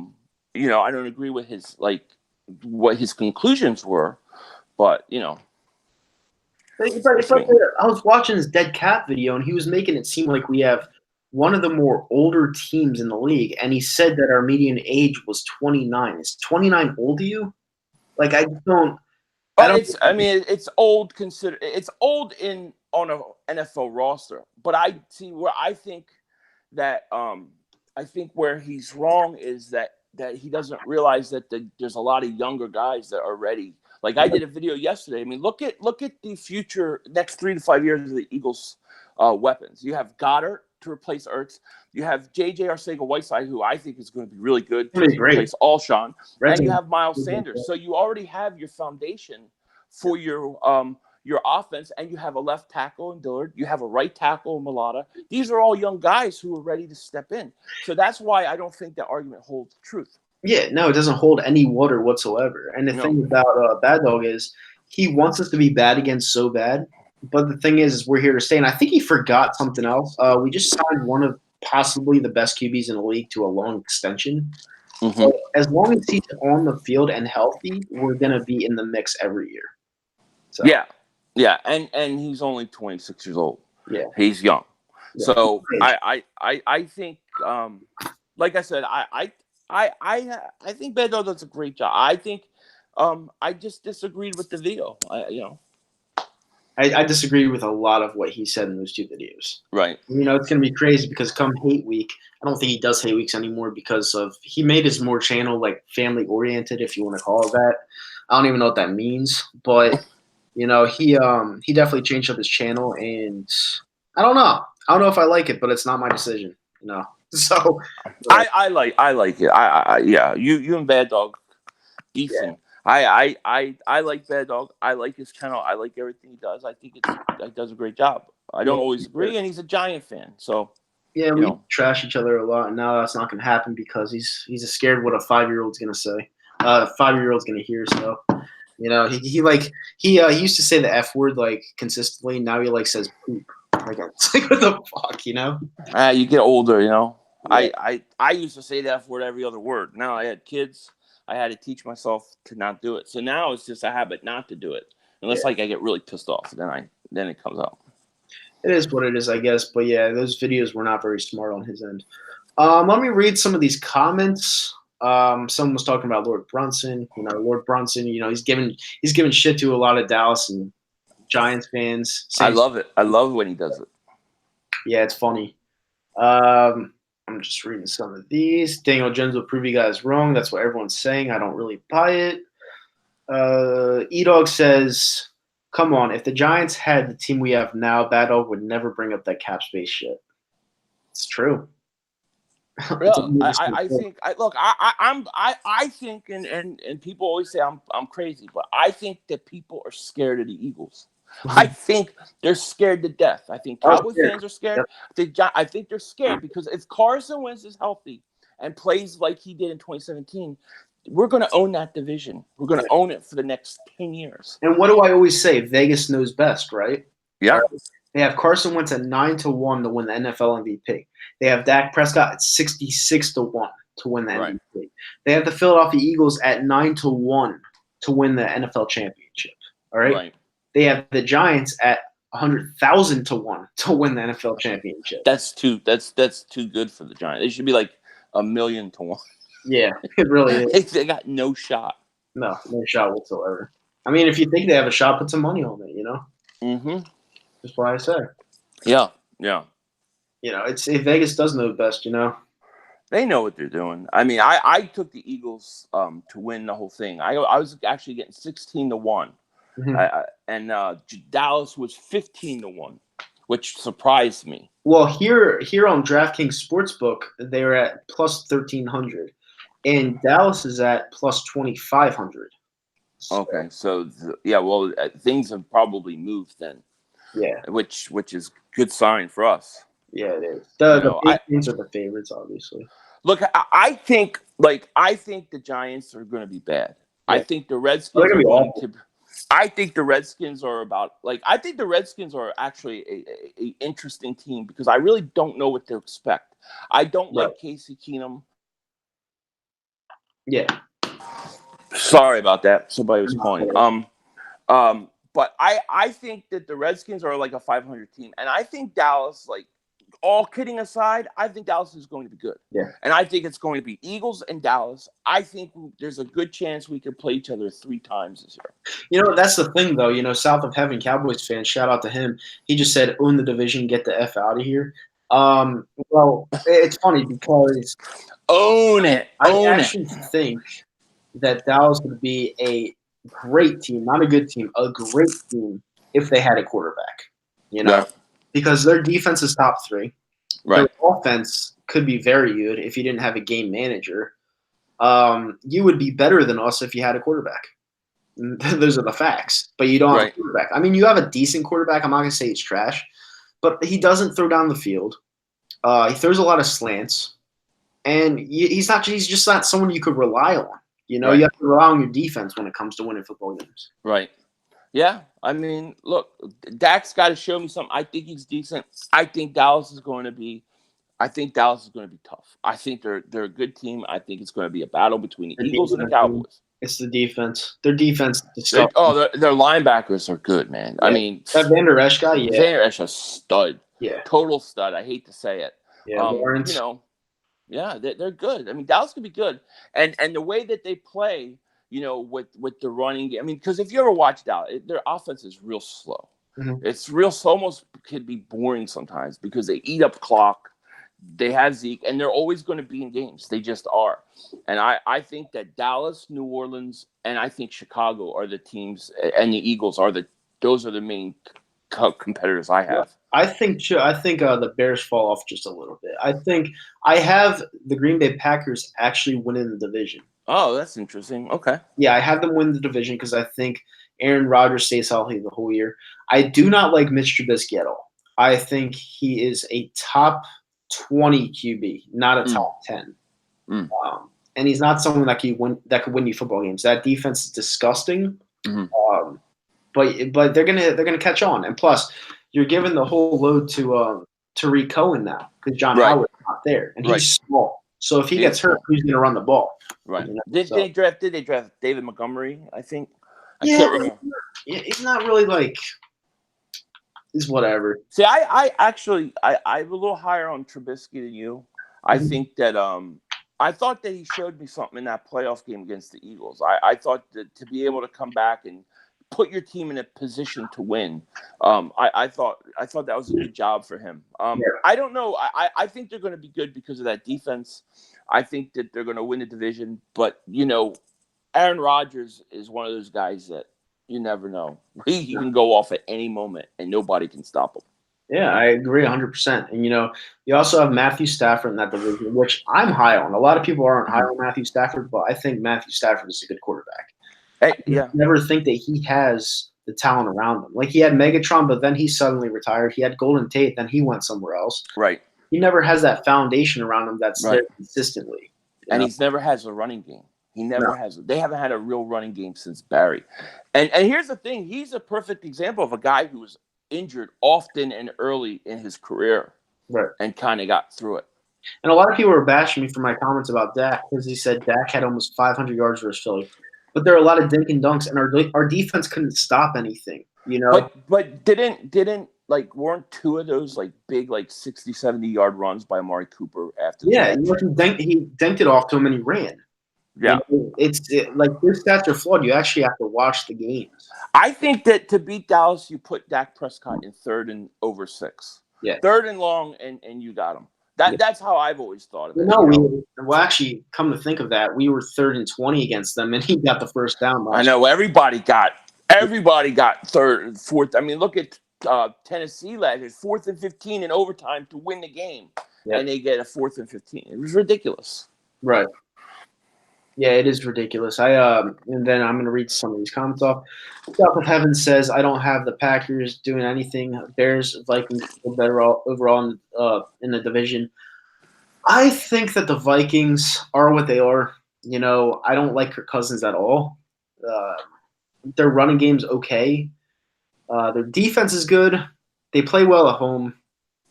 don't agree with his what his conclusions were, but I was watching his Dead Cat video, and he was making it seem like we have one of the more older teams in the league, and he said that our median age was 29. Is 29 old to you? Like, I just don't. It's old. It's old on an NFL roster, but I see where I think that where he's wrong is that he doesn't realize that there's a lot of younger guys that are ready. Like I did a video yesterday. I mean, look at the future next 3 to 5 years of the Eagles' weapons. You have Goddard to replace Ertz. You have J.J. Arcega-Whiteside, who I think is going to be really good to replace Alshon. And you have Miles Sanders. So you already have your foundation for your offense, and you have a left tackle in Dillard. You have a right tackle in Mulata. These are all young guys who are ready to step in. So that's why I don't think that argument holds truth. Yeah, no, it doesn't hold any water whatsoever. And the thing about Bad Dog is he wants us to be bad again so bad. But the thing is we're here to stay. And I think he forgot something else. We just signed one of possibly the best QBs in the league to a long extension. Mm-hmm. So as long as he's on the field and healthy, we're going to be in the mix every year. So. Yeah, and he's only 26 years old. Yeah, he's young. Yeah. So I think, like I said, I think Bad Dog does a great job. I think I just disagreed with the video. I disagreed with a lot of what he said in those two videos. Right. It's going to be crazy because come hate week, I don't think he does hate weeks anymore because he made his more channel like family oriented, if you want to call it that. I don't even know what that means, but he definitely changed up his channel, and I don't know. I don't know if I like it, but it's not my decision. So I like it. Yeah. You and Bad Dog, decent. Yeah. I like Bad Dog. I like his channel. I like everything he does. I think he does a great job. I don't always agree, and he's a Giant fan. So yeah, we trash each other a lot, and now that's not going to happen because he's scared what a 5-year-old's going to say. 5-year-old's going to hear. So he used to say the F word like consistently. Now he says poop. Like it's like what the fuck, You get older, Yeah. I used to say the F word every other word. Now I had kids. I had to teach myself to not do it. So now it's just a habit not to do it. Unless I get really pissed off. Then it comes out. It is what it is, I guess. But yeah, those videos were not very smart on his end. Let me read some of these comments. Someone was talking about Lord Brunson. Lord Brunson, he's giving shit to a lot of Dallas and Giants fans. I love it. I love when he does it. Yeah, it's funny. I'm just reading some of these. Daniel Jones will prove you guys wrong. That's what everyone's saying. I don't really buy it. E-Dog says, come on, if the Giants had the team we have now, Bad Dog would never bring up that cap space shit. It's true. I think, and people always say I'm crazy, but I think that people are scared of the Eagles. I think they're scared to death. I think Cowboy fans are scared. Yep. I think they're scared because if Carson Wentz is healthy and plays like he did in 2017, we're going to own that division. We're going to own it for the next 10 years. And what do I always say? Vegas knows best, right? Yeah. They have Carson Wentz at 9-1 to win the NFL MVP. They have Dak Prescott at 66-1 to win the MVP. They have the Philadelphia Eagles at 9-1 to win the NFL championship. All right. Right. They have the Giants at 100,000 to 1 to win the NFL championship. That's too good for the Giants. They should be like 1,000,000 to 1. Yeah, it really is. They got no shot. No shot whatsoever. I mean, if you think they have a shot, put some money on it. Mm-hmm. That's what I say. Yeah. Vegas does know best. They know what they're doing. I mean, I took the Eagles to win the whole thing. I was actually getting 16-1, and Dallas was 15-1, which surprised me. Well, here on DraftKings Sportsbook, they're at plus 1,300, and Dallas is at plus 2,500. Okay, so well, things have probably moved then. Yeah, which is good sign for us. Yeah, it is. The Patriots are the favorites, obviously. Look, I think the Giants are going to be bad. Yeah. I think the Redskins are going to. I think the Redskins are I think the Redskins are actually a interesting team because I really don't know what to expect. I don't like Casey Keenum. Yeah. Sorry about that. Somebody was calling. But I think that the Redskins are like a 500 team, and I think Dallas, like all kidding aside, I think Dallas is going to be good. Yeah. And I think it's going to be Eagles and Dallas. I think there's a good chance we could play each other 3 times this year. You know, that's the thing, though. South of Heaven Cowboys fan, shout out to him. He just said, own the division, get the F out of here. Well, it's funny because own it. I actually think that Dallas would be a great team, not a good team, a great team if they had a quarterback. Because their defense is top 3. Right. Their offense could be very good if you didn't have a game manager. You would be better than us if you had a quarterback. Those are the facts. But you don't have a quarterback. I mean, you have a decent quarterback. I'm not going to say he's trash. But he doesn't throw down the field. He throws a lot of slants. And he's just not someone you could rely on. You have to rely on your defense when it comes to winning football games. Right. Yeah. I mean, look, Dak's got to show me something. I think he's decent. I think Dallas is going to be tough. I think they're a good team. I think it's going to be a battle between the Eagles and the Cowboys. It's the defense. Their defense is their linebackers are good, man. Yeah. I mean, that Van Der Esch guy, Van Der Esch, a stud. Yeah. Total stud. I hate to say it. Yeah, Lawrence. Yeah, they're good. I mean, Dallas could be good. And the way that they play, with the running game. I mean, because if you ever watch Dallas, their offense is real slow. Mm-hmm. It's almost could be boring sometimes because they eat up clock. They have Zeke, and they're always going to be in games. They just are. And I think that Dallas, New Orleans, and I think Chicago are the teams, and the Eagles those are the main competitors I have. I think the Bears fall off just a little bit. I think I have the Green Bay Packers actually winning the division. Oh, that's interesting. Okay. Yeah, I have them win the division because I think Aaron Rodgers stays healthy the whole year. I do not like Mitch Trubisky at all. I think he is a top 20 QB, not a top 10. And he's not someone that could win you football games. That defense is disgusting. Mm-hmm. But they're gonna catch on. And plus, you're giving the whole load to Tariq Cohen now because John Howard's not there, and he's small. So if he gets hurt, who's gonna run the ball? Right. Did they draft David Montgomery? I think. I can't remember. He's not really he's whatever. See, I actually I'm a little higher on Trubisky than you. I think that I thought that he showed me something in that playoff game against the Eagles. I thought that to be able to come back and put your team in a position to win. I thought that was a good job for him. I don't know. I think they're going to be good because of that defense. I think that they're going to win the division. But, Aaron Rodgers is one of those guys that you never know. He can go off at any moment, and nobody can stop him. Yeah, I agree 100%. And, you also have Matthew Stafford in that division, which I'm high on. A lot of people aren't high on Matthew Stafford, but I think Matthew Stafford is a good quarterback. I never think that he has the talent around him. Like, he had Megatron, but then he suddenly retired. He had Golden Tate, then he went somewhere else. Right. He never has that foundation around him that's there consistently. And he's never has a running game. He never has. They haven't had a real running game since Barry. And here's the thing. He's a perfect example of a guy who was injured often and early in his career and kind of got through it. And a lot of people were bashing me for my comments about Dak because he said Dak had almost 500 yards versus Philly. But there are a lot of dink and dunks, and our defense couldn't stop anything, But weren't 2 of those big 60, 70-yard runs by Amari Cooper after? Yeah, he dinked it off to him and he ran. Yeah, their stats are flawed. You actually have to watch the games. I think that to beat Dallas, you put Dak Prescott in 3rd and over 6. Yeah, 3rd and long, and you got him. That's how I've always thought of it. Well, actually, come to think of that, we were 3rd and 20 against them, and he got the first down. I know everybody got 3rd, 4th. I mean, look at Tennessee last year, 4th and 15 in overtime to win the game, and they get a 4th and 15. It was ridiculous. Right. Yeah, it is ridiculous. And then I'm going to read some of these comments off. South of Heaven says, I don't have the Packers doing anything. Bears, Vikings feel better overall in the division. I think that the Vikings are what they are. I don't like Kirk Cousins at all. Their running game's okay. Their defense is good. They play well at home.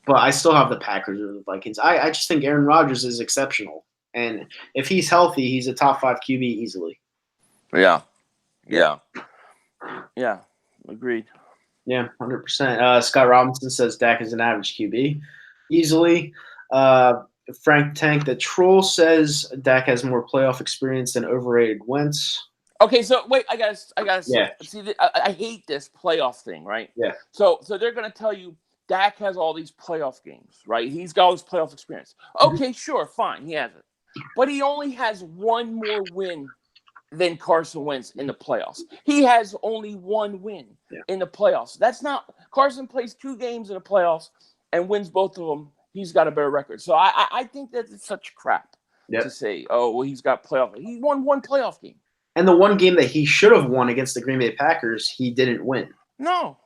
But I still have the Packers or the Vikings. I just think Aaron Rodgers is exceptional. And if he's healthy, he's a top 5 QB easily. Yeah. Agreed. Yeah, 100%. Scott Robinson says Dak is an average QB easily. Frank Tank, the troll, says Dak has more playoff experience than overrated Wentz. Okay, so wait, I gotta see. I hate this playoff thing, right? Yeah. So they're gonna tell you Dak has all these playoff games, right? He's got all this playoff experience. Okay, sure, fine, he has it. But he only has one more win than Carson Wentz in the playoffs. He has only one win in the playoffs. That's not – Carson plays 2 games in the playoffs and wins both of them. He's got a better record. So I think that it's such crap to say, oh, well, he's got playoff. He won 1 playoff game. And the one game that he should have won against the Green Bay Packers, he didn't win. No.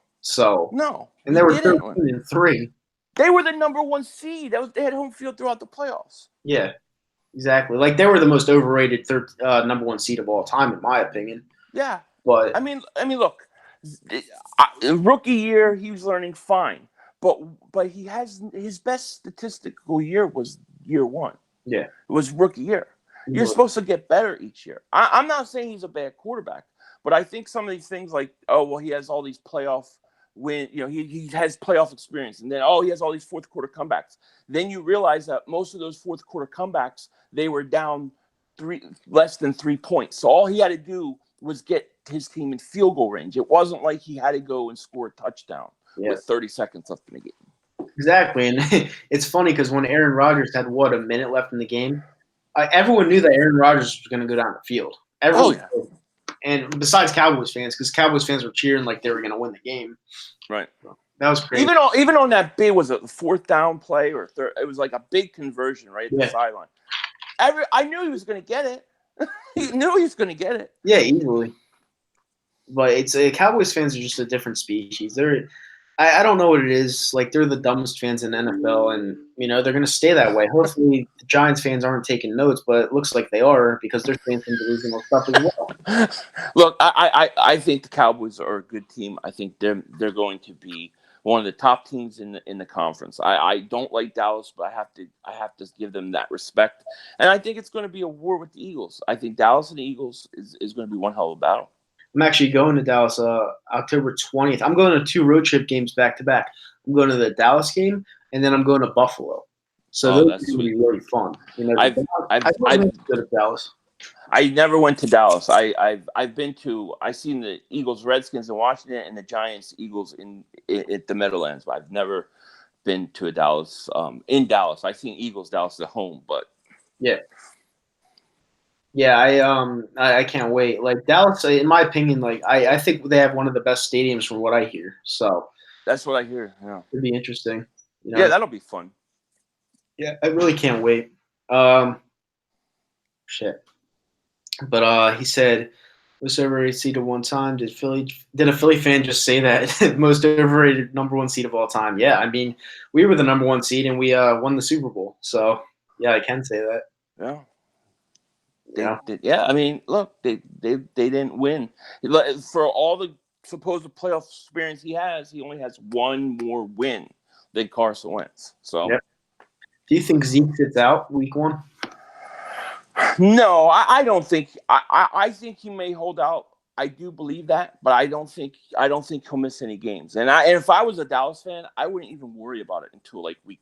And they were 13-3. They were the number 1 seed. They had home field throughout the playoffs. Yeah. Exactly. Like, they were the most overrated number 1 seed of all time, in my opinion. Yeah. But I mean, look, rookie year, he was learning fine. But he has his best statistical year was year 1. Yeah. It was rookie year. You're supposed to get better each year. I'm not saying he's a bad quarterback, but I think some of these things like, oh, well, he has all these playoff win, he has playoff experience, and then he has all these fourth quarter comebacks. Then you realize that most of those fourth quarter comebacks, they were down less than 3 points. So all he had to do was get his team in field goal range. It wasn't like he had to go and score a touchdown with 30 seconds left in the game. Exactly, and it's funny because when Aaron Rodgers had a minute left in the game, everyone knew that Aaron Rodgers was going to go down the field. And besides Cowboys fans, because Cowboys fans were cheering like they were going to win the game. Right. That was crazy. Even on that big, was it a 4th down play or third? It was like a big conversion right at the sideline. I knew he was going to get it. He knew he was going to get it. Yeah, easily. But Cowboys fans are just a different species. I don't know what it is. Like, they're the dumbest fans in the NFL, and they're going to stay that way. Hopefully, the Giants fans aren't taking notes, but it looks like they are because they're saying some delusional stuff as well. Look, I think the Cowboys are a good team. I think they're going to be one of the top teams in the conference. I don't like Dallas, but I have to give them that respect. And I think it's going to be a war with the Eagles. I think Dallas and the Eagles is going to be one hell of a battle. I'm actually going to Dallas October 20th. I'm going to 2 road trip games back to back. I'm going to the Dallas game, and then I'm going to Buffalo. So that's going to be really fun. I've been to Dallas. I never went to Dallas. I've been to. I've seen the Eagles, Redskins in Washington, and the Giants, Eagles at the Meadowlands. But I've never been to a Dallas. In Dallas, I've seen Eagles, Dallas at home, but yeah. Yeah, I can't wait. Like, Dallas, in my opinion, like I think they have one of the best stadiums from what I hear. So that's what I hear. Yeah, it'd be interesting. Yeah, that'll be fun. Yeah, I really can't wait. Shit. But he said most overrated seed of one time. Did a Philly fan just say that most overrated number 1 seed of all time? Yeah, I mean, we were the number 1 seed and we won the Super Bowl. So yeah, I can say that. Yeah. I mean, look, they didn't win. For all the supposed playoff experience he has, he only has one more win than Carson Wentz. So, yep. Do you think Zeke sits out week 1? No, I don't think. I think he may hold out. I do believe that, but I don't think he'll miss any games. And if I was a Dallas fan, I wouldn't even worry about it until like week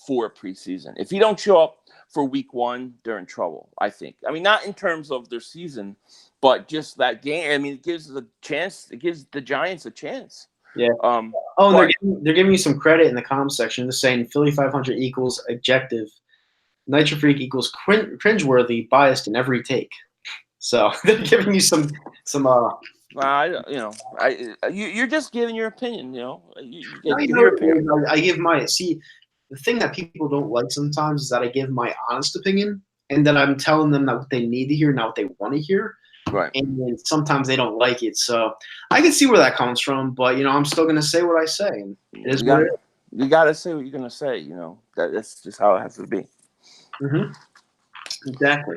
4 preseason. If he don't show up for week 1, they're in trouble, I think. I mean, not in terms of their season, but just that game. I mean, it gives the Giants a chance. Yeah. Um, Oh, and but they're giving you some credit in the comments section. They're saying Philly.500 equals objective, Nitro Freak equals cringeworthy, biased in every take. So they're giving you some. you're just giving your opinion. You No, give you know your what it opinion. is? I give my the thing that people don't like sometimes is that I give my honest opinion, and then I'm telling them that what they need to hear, not what they want to hear. Right. And then sometimes they don't like it. So I can see where that comes from, but I'm still gonna say what I say. And it is what it is. You gotta say what you're gonna say. That's just how it has to be. Mm-hmm. Exactly.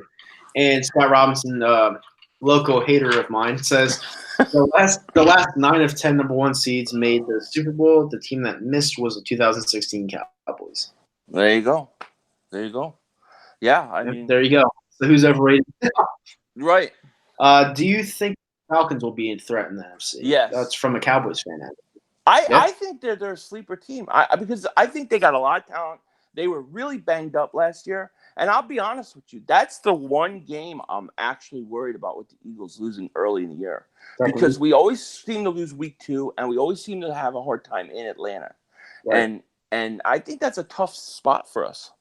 And Scott Robinson, local hater of mine, says the last 9 of 10 number 1 seeds made the Super Bowl. The team that missed was the 2016 Cowboys. There you go. There you go. Yeah, I mean, there you go. So who's overrated? right. Do you think Falcons will be in threat in the NFC? Yes. That's from a Cowboys fan. I think they're a sleeper team. Because I think they got a lot of talent. They were really banged up last year. And I'll be honest with you, that's the one game I'm actually worried about with the Eagles losing early in the year. Because we always seem to lose week 2, and we always seem to have a hard time in Atlanta. Right. And I think that's a tough spot for us.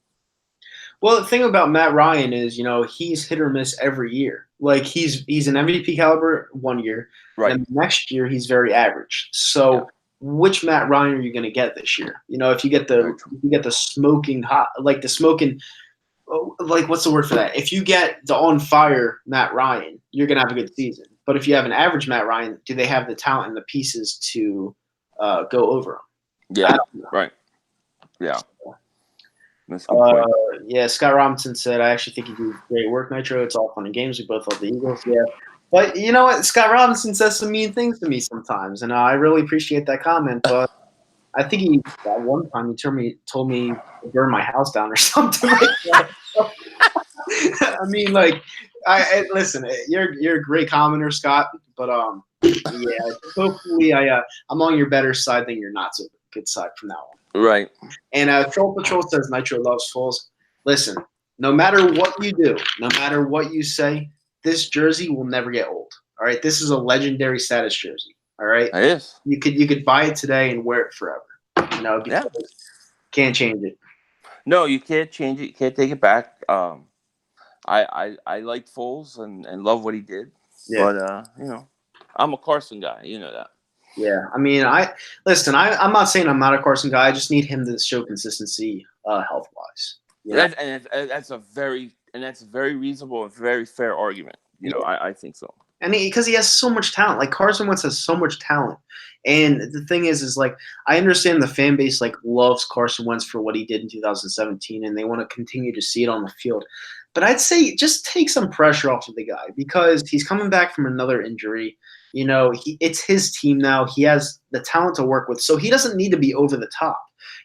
Well, the thing about Matt Ryan is, he's hit or miss every year. Like he's an MVP caliber one year, right? And next year he's very average. So, which Matt Ryan are you going to get this year? If you get the smoking hot, like the smoking, like what's the word for that? If you get the on fire Matt Ryan, you're going to have a good season. But if you have an average Matt Ryan, do they have the talent and the pieces to go over him? Yeah, right. Yeah. Yeah, Scott Robinson said, I actually think you do great work, Nitro. It's all fun and games. We both love the Eagles. Yeah. But you know what? Scott Robinson says some mean things to me sometimes, and I really appreciate that comment. But I think at one time he told me to burn my house down or something like that. I mean, listen, you're a great commenter, Scott. But yeah, hopefully I'm on your better side than your not so good side from now on. Right. And Troll Patrol says Nitro loves Foles. Listen, no matter what you do, no matter what you say, this jersey will never get old. All right, this is a legendary status jersey. All right, it is. You could buy it today and wear it forever. Can't change it. No, you can't change it. You can't take it back. I like Foles and love what he did. Yeah. But I'm a Carson guy. You know that. Yeah, I mean, I'm not saying I'm not a Carson guy. I just need him to show consistency, health wise. That's a very reasonable and very fair argument. I think so. And because he has so much talent, like Carson Wentz has so much talent. And the thing is like I understand the fan base loves Carson Wentz for what he did in 2017, and they want to continue to see it on the field. But I'd say just take some pressure off of the guy because he's coming back from another injury. It's his team now. He has the talent to work with, so he doesn't need to be over the top.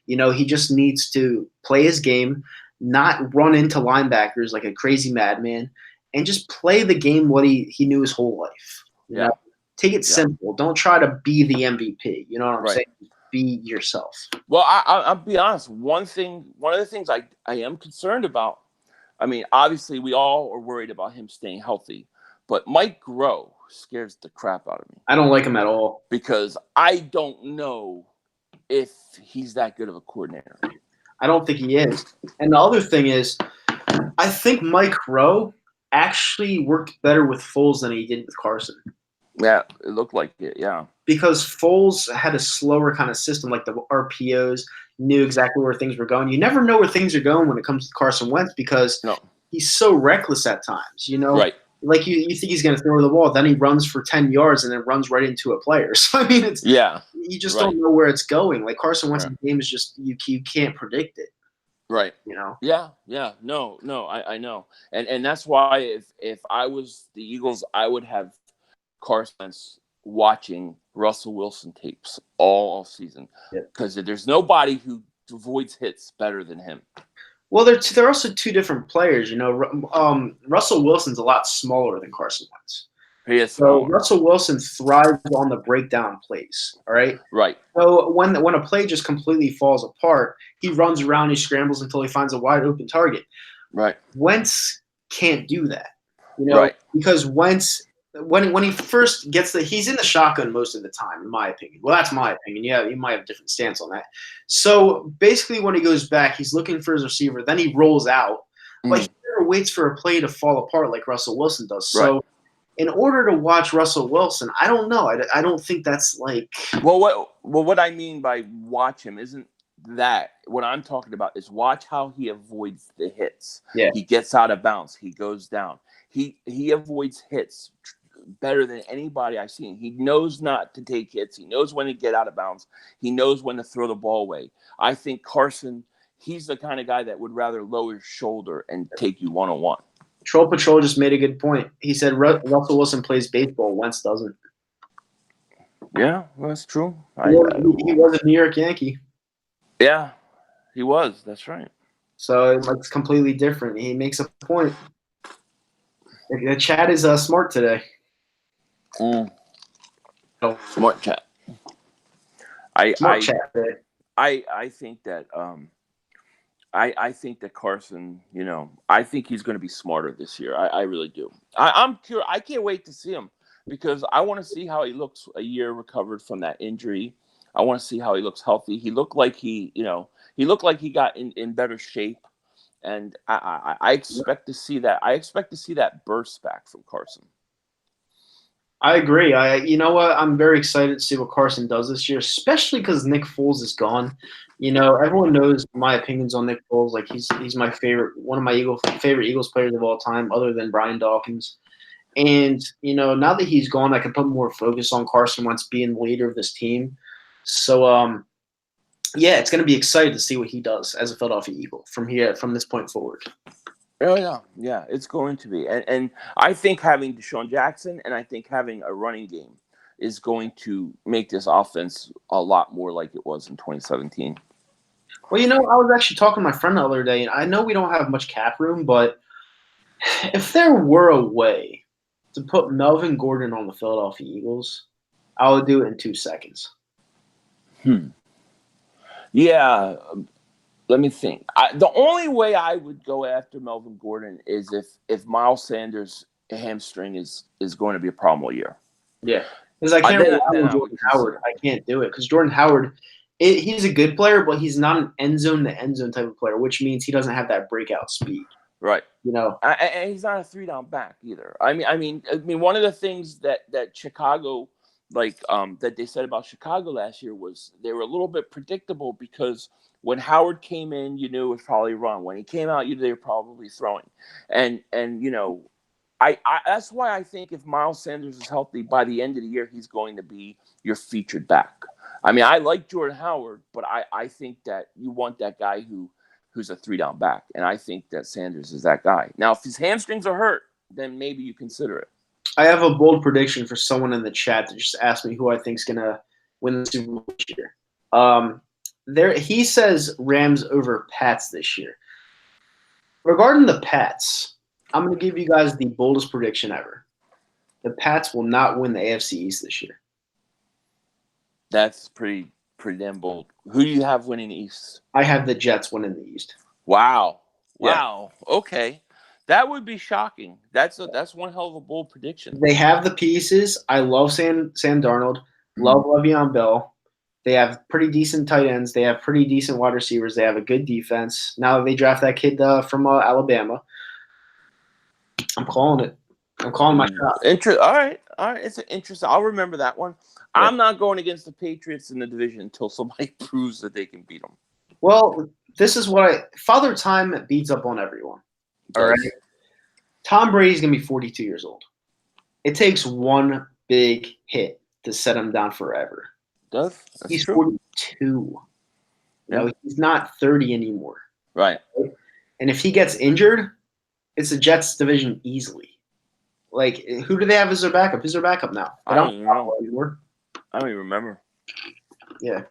He just needs to play his game, not run into linebackers like a crazy madman, and just play the game what he knew his whole life. You know? Take it simple. Don't try to be the MVP. You know what I'm saying? Be yourself. Well, I'll be honest. One of the things I am concerned about. I mean, obviously, we all are worried about him staying healthy, but Mike Groh scares the crap out of me. I don't like him at all because I don't know if he's that good of a coordinator. I don't think he is. And the other thing is, I think Mike Groh actually worked better with Foles than he did with Carson. Yeah, it looked like it, yeah. Because Foles had a slower kind of system, like the RPOs, knew exactly where things were going. You never know where things are going when it comes to Carson Wentz because he's so reckless at times, Right. Like you think he's going to throw the ball, then he runs for 10 yards and then runs right into a player. So, I mean, you just don't know where it's going. Like Carson Wentz's game is just you can't predict it. Right. Yeah. No, I know. And that's why if I was the Eagles, I would have Carson watching Russell Wilson tapes all season because there's nobody who avoids hits better than him. Well, they're also two different players. Russell Wilson's a lot smaller than Carson Wentz. He is so Russell Wilson thrives on the breakdown plays. All right. Right. So when a play just completely falls apart, he runs around, he scrambles until he finds a wide open target. Right. Wentz can't do that. Right. Because Wentz when he first gets he's in the shotgun most of the time, in my opinion. Well, that's my opinion. Yeah, you might have a different stance on that. So basically, when he goes back, he's looking for his receiver. Then he rolls out, but he never waits for a play to fall apart like Russell Wilson does. Right. So in order to watch Russell Wilson, I don't know. I don't think that's like. Well, what I mean by watch him isn't that. What I'm talking about is watch how he avoids the hits. Yeah. He gets out of bounds. He goes down. He avoids hits better than anybody I've seen. He knows not to take hits. He knows when to get out of bounds. He knows when to throw the ball away. I think Carson, he's the kind of guy that would rather lower his shoulder and take you one-on-one. Troll Patrol just made a good point. He said Russell Wilson plays baseball. Wentz doesn't. Yeah, that's true. He was a New York Yankee. Yeah, he was. That's right. So it's completely different. He makes a point. The chat is smart today. Smart chat. Smart chat today. I think that I think that Carson, I think he's going to be smarter this year. I really do. I'm curious. I can't wait to see him because I want to see how he looks a year recovered from that injury. I want to see how he looks healthy. He looked like he got in better shape, and I expect to see that. I expect to see that burst back from Carson. I agree. You know what? I'm very excited to see what Carson does this year, especially because Nick Foles is gone. Everyone knows my opinions on Nick Foles. Like he's my favorite, one of my favorite Eagles players of all time, other than Brian Dawkins. And now that he's gone, I can put more focus on Carson Wentz being the leader of this team. So, yeah, it's going to be exciting to see what he does as a Philadelphia Eagle from this point forward. Oh yeah, it's going to be, and I think having DeSean Jackson and I think having a running game is going to make this offense a lot more like it was in 2017. Well, I was actually talking to my friend the other day, and I know we don't have much cap room, but if there were a way to put Melvin Gordon on the Philadelphia Eagles, I would do it in 2 seconds. Yeah. Let me think. The only way I would go after Melvin Gordon is if Miles Sanders' hamstring is going to be a problem all year. Yeah, because I can't rely on Jordan Howard. I can't do it because Jordan Howard, he's a good player, but he's not an end zone to end zone type of player, which means he doesn't have that breakout speed. Right. And he's not a 3-down back either. I mean, one of the things that Chicago, that they said about Chicago last year was they were a little bit predictable because when Howard came in, you knew it was probably wrong. When he came out, you knew they were probably throwing. And I that's why I think if Miles Sanders is healthy by the end of the year, he's going to be your featured back. I mean, I like Jordan Howard, but I think that you want that guy who's a 3-down back, and I think that Sanders is that guy. Now, if his hamstrings are hurt, then maybe you consider it. I have a bold prediction for someone in the chat that just asked me who I think is going to win the Super Bowl this year. He says Rams over Pats this year. Regarding the Pats, I'm going to give you guys the boldest prediction ever. The Pats will not win the AFC East this year. That's pretty damn bold. Who do you have winning the East? I have the Jets winning the East. Wow. Yeah. Okay. That would be shocking. That's one hell of a bold prediction. They have the pieces. I love Sam Darnold. Love Le'Veon Bell. They have pretty decent tight ends. They have pretty decent wide receivers. They have a good defense. Now they draft that kid from Alabama. I'm calling it. I'm calling my shot. All right. It's an interesting. I'll remember that one. Yeah. I'm not going against the Patriots in the division until somebody proves that they can beat them. Well, this is what Father Time beats up on everyone. All right. Tom Brady's going to be 42 years old. It takes one big hit to set him down forever. He's true. 42. He's not 30 anymore. Right. And if he gets injured, it's the Jets division easily. Who do they have as their backup? Who's their backup now? I don't even know anymore. I don't even remember. Yeah.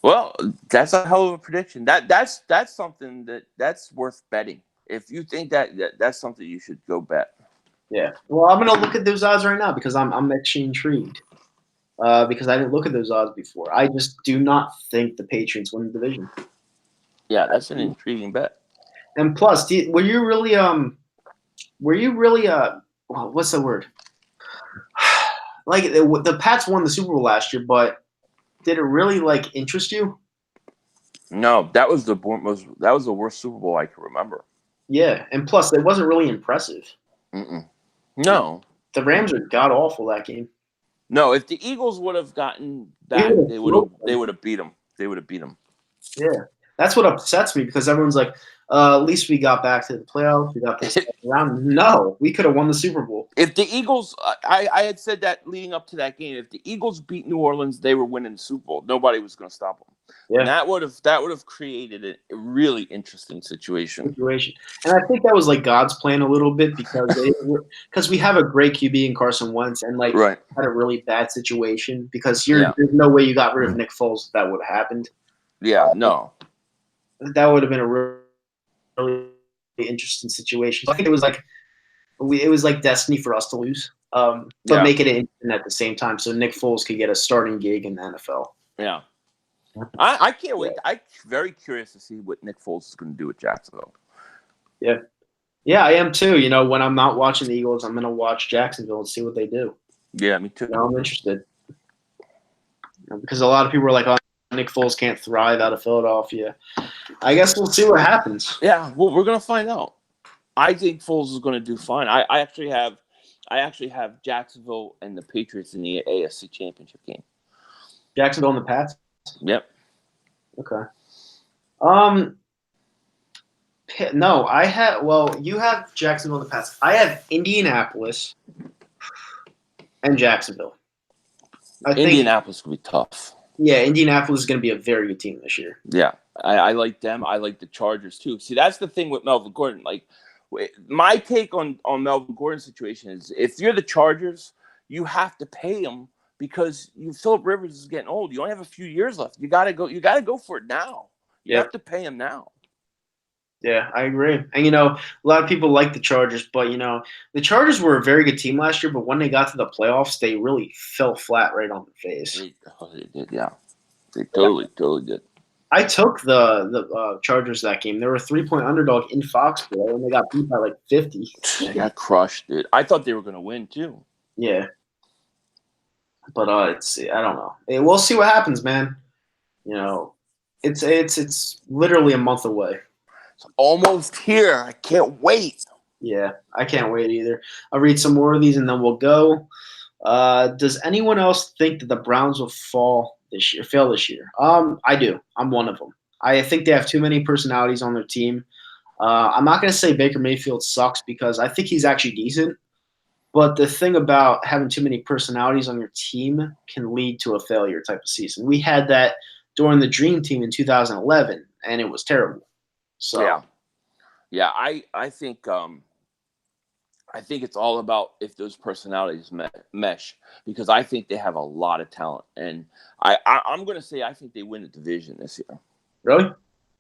Well, that's a hell of a prediction. That's something that's worth betting. If you think that's something you should go bet. Yeah. Well, I'm gonna look at those odds right now because I'm actually intrigued. Because I didn't look at those odds before. I just do not think the Patriots win the division. Yeah, that's an intriguing bet. And plus, were you really what's the word? Like the Pats won the Super Bowl last year, but did it really like interest you? No, that was the worst Super Bowl I can remember. Yeah, and plus it wasn't really impressive. Mm-mm. No. The Rams are god awful that game. No, if the Eagles would have gotten We back, would've they smoked them. would have beat them. They would have beat them. Yeah, that's what upsets me because everyone's like, at least we got back to the playoffs. We got this round. No, we could have won the Super Bowl. If the Eagles, I had said that leading up to that game, if the Eagles beat New Orleans, they were winning the Super Bowl. Nobody was going to stop them. Yeah. And that would have created a really interesting situation. And I think that was like God's plan a little bit because we have a great QB in Carson Wentz and like had a really bad situation because there's no way you got rid of Nick Foles if that would have happened. Yeah, no. That would have been a really interesting situation. I think it was like destiny for us to lose, but make it interesting at the same time so Nick Foles could get a starting gig in the NFL. Yeah. I can't wait. I'm very curious to see what Nick Foles is going to do with Jacksonville. Yeah. Yeah, I am too. You know, when I'm not watching the Eagles, I'm going to watch Jacksonville and see what they do. Yeah, me too. You know, I'm interested. Because a lot of people are like, oh, Nick Foles can't thrive out of Philadelphia. I guess we'll see what happens. Yeah, well, we're going to find out. I think Foles is going to do fine. I actually have Jacksonville and the Patriots in the AFC Championship game. Jacksonville and the Pats? Yep. Okay. No, you have Jacksonville and the Pats. I have Indianapolis and Jacksonville. Indianapolis could be tough. Yeah, Indianapolis is going to be a very good team this year. Yeah, I like them. I like the Chargers too. See, that's the thing with Melvin Gordon. Like, my take on Melvin Gordon's situation is if you're the Chargers, you have to pay him because Phillip Rivers is getting old. You only have a few years left. You gotta go for it now. You have to pay him now. Yeah, I agree. And a lot of people like the Chargers, but the Chargers were a very good team last year. But when they got to the playoffs, they really fell flat right on their face. They did, yeah. They totally did. I took the Chargers that game. They were a 3-point underdog in Foxborough, and they got beat by like 50. They got crushed, dude. I thought they were going to win too. Yeah, but I don't know. We'll see what happens, man. It's literally a month away. It's almost here. I can't wait. Yeah, I can't wait either. I'll read some more of these and then we'll go. Does anyone else think that the Browns will fail this year? I do. I'm one of them. I think they have too many personalities on their team. I'm not going to say Baker Mayfield sucks because I think he's actually decent. But the thing about having too many personalities on your team can lead to a failure type of season. We had that during the Dream Team in 2011, and it was terrible. So yeah. I think it's all about if those personalities mesh because I think they have a lot of talent, and I'm going to say I think they win the division this year. Really?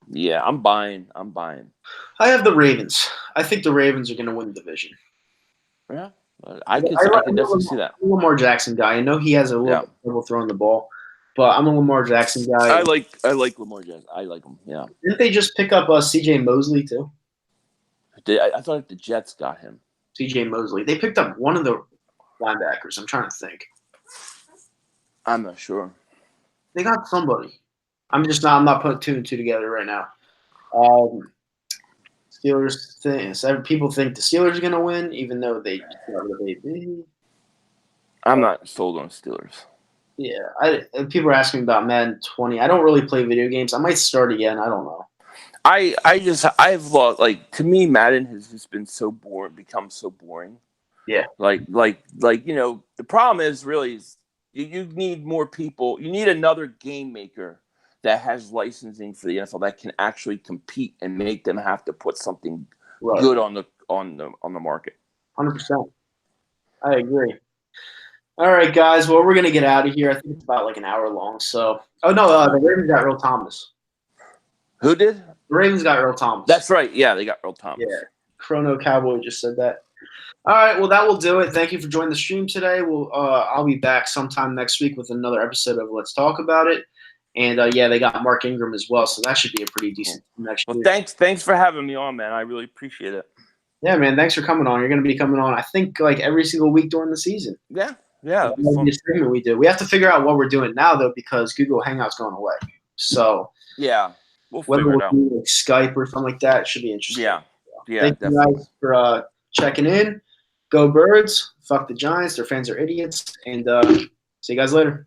Yeah, I'm buying. I have the Ravens. I think the Ravens are going to win the division. Yeah, I can definitely see that. I'm a Lamar Jackson guy. I know he has a little bit of trouble throwing the ball. But I'm a Lamar Jackson guy. I like Lamar Jackson. I like him. Yeah. Didn't they just pick up C.J. Mosley too? I thought the Jets got him. C.J. Mosley. They picked up one of the linebackers. I'm trying to think. I'm not sure. They got somebody. I'm not putting two and two together right now. Steelers thing. People think the Steelers are going to win, even though they. I'm not sold on Steelers. Yeah, people are asking me about Madden 20. I don't really play video games. I might start again. I don't know. I've lost, like, to me, Madden has just been so boring, become so boring. Yeah. Like the problem is really you need more people. You need another game maker that has licensing for the NFL that can actually compete and make them have to put something good on the market. 100%. I agree. All right, guys. Well, we're going to get out of here. I think it's about like an hour long. So, the Ravens got Earl Thomas. Who did? The Ravens got Earl Thomas. That's right. Yeah, they got Earl Thomas. Yeah. Chrono Cowboy just said that. All right. Well, that will do it. Thank you for joining the stream today. I'll be back sometime next week with another episode of Let's Talk About It. And, they got Mark Ingram as well. So that should be a pretty decent next year. Thanks for having me on, man. I really appreciate it. Yeah, man. Thanks for coming on. You're going to be coming on, I think, like every single week during the season. Yeah. Yeah, That might be a segment we do. We have to figure out what we're doing now, though, because Google Hangout's going away. So yeah, we'll whether figure it we'll out. do like Skype or something like that, it should be interesting. Yeah, yeah, Thank definitely. you guys for checking in. Go Birds. Fuck the Giants. Their fans are idiots. And see you guys later.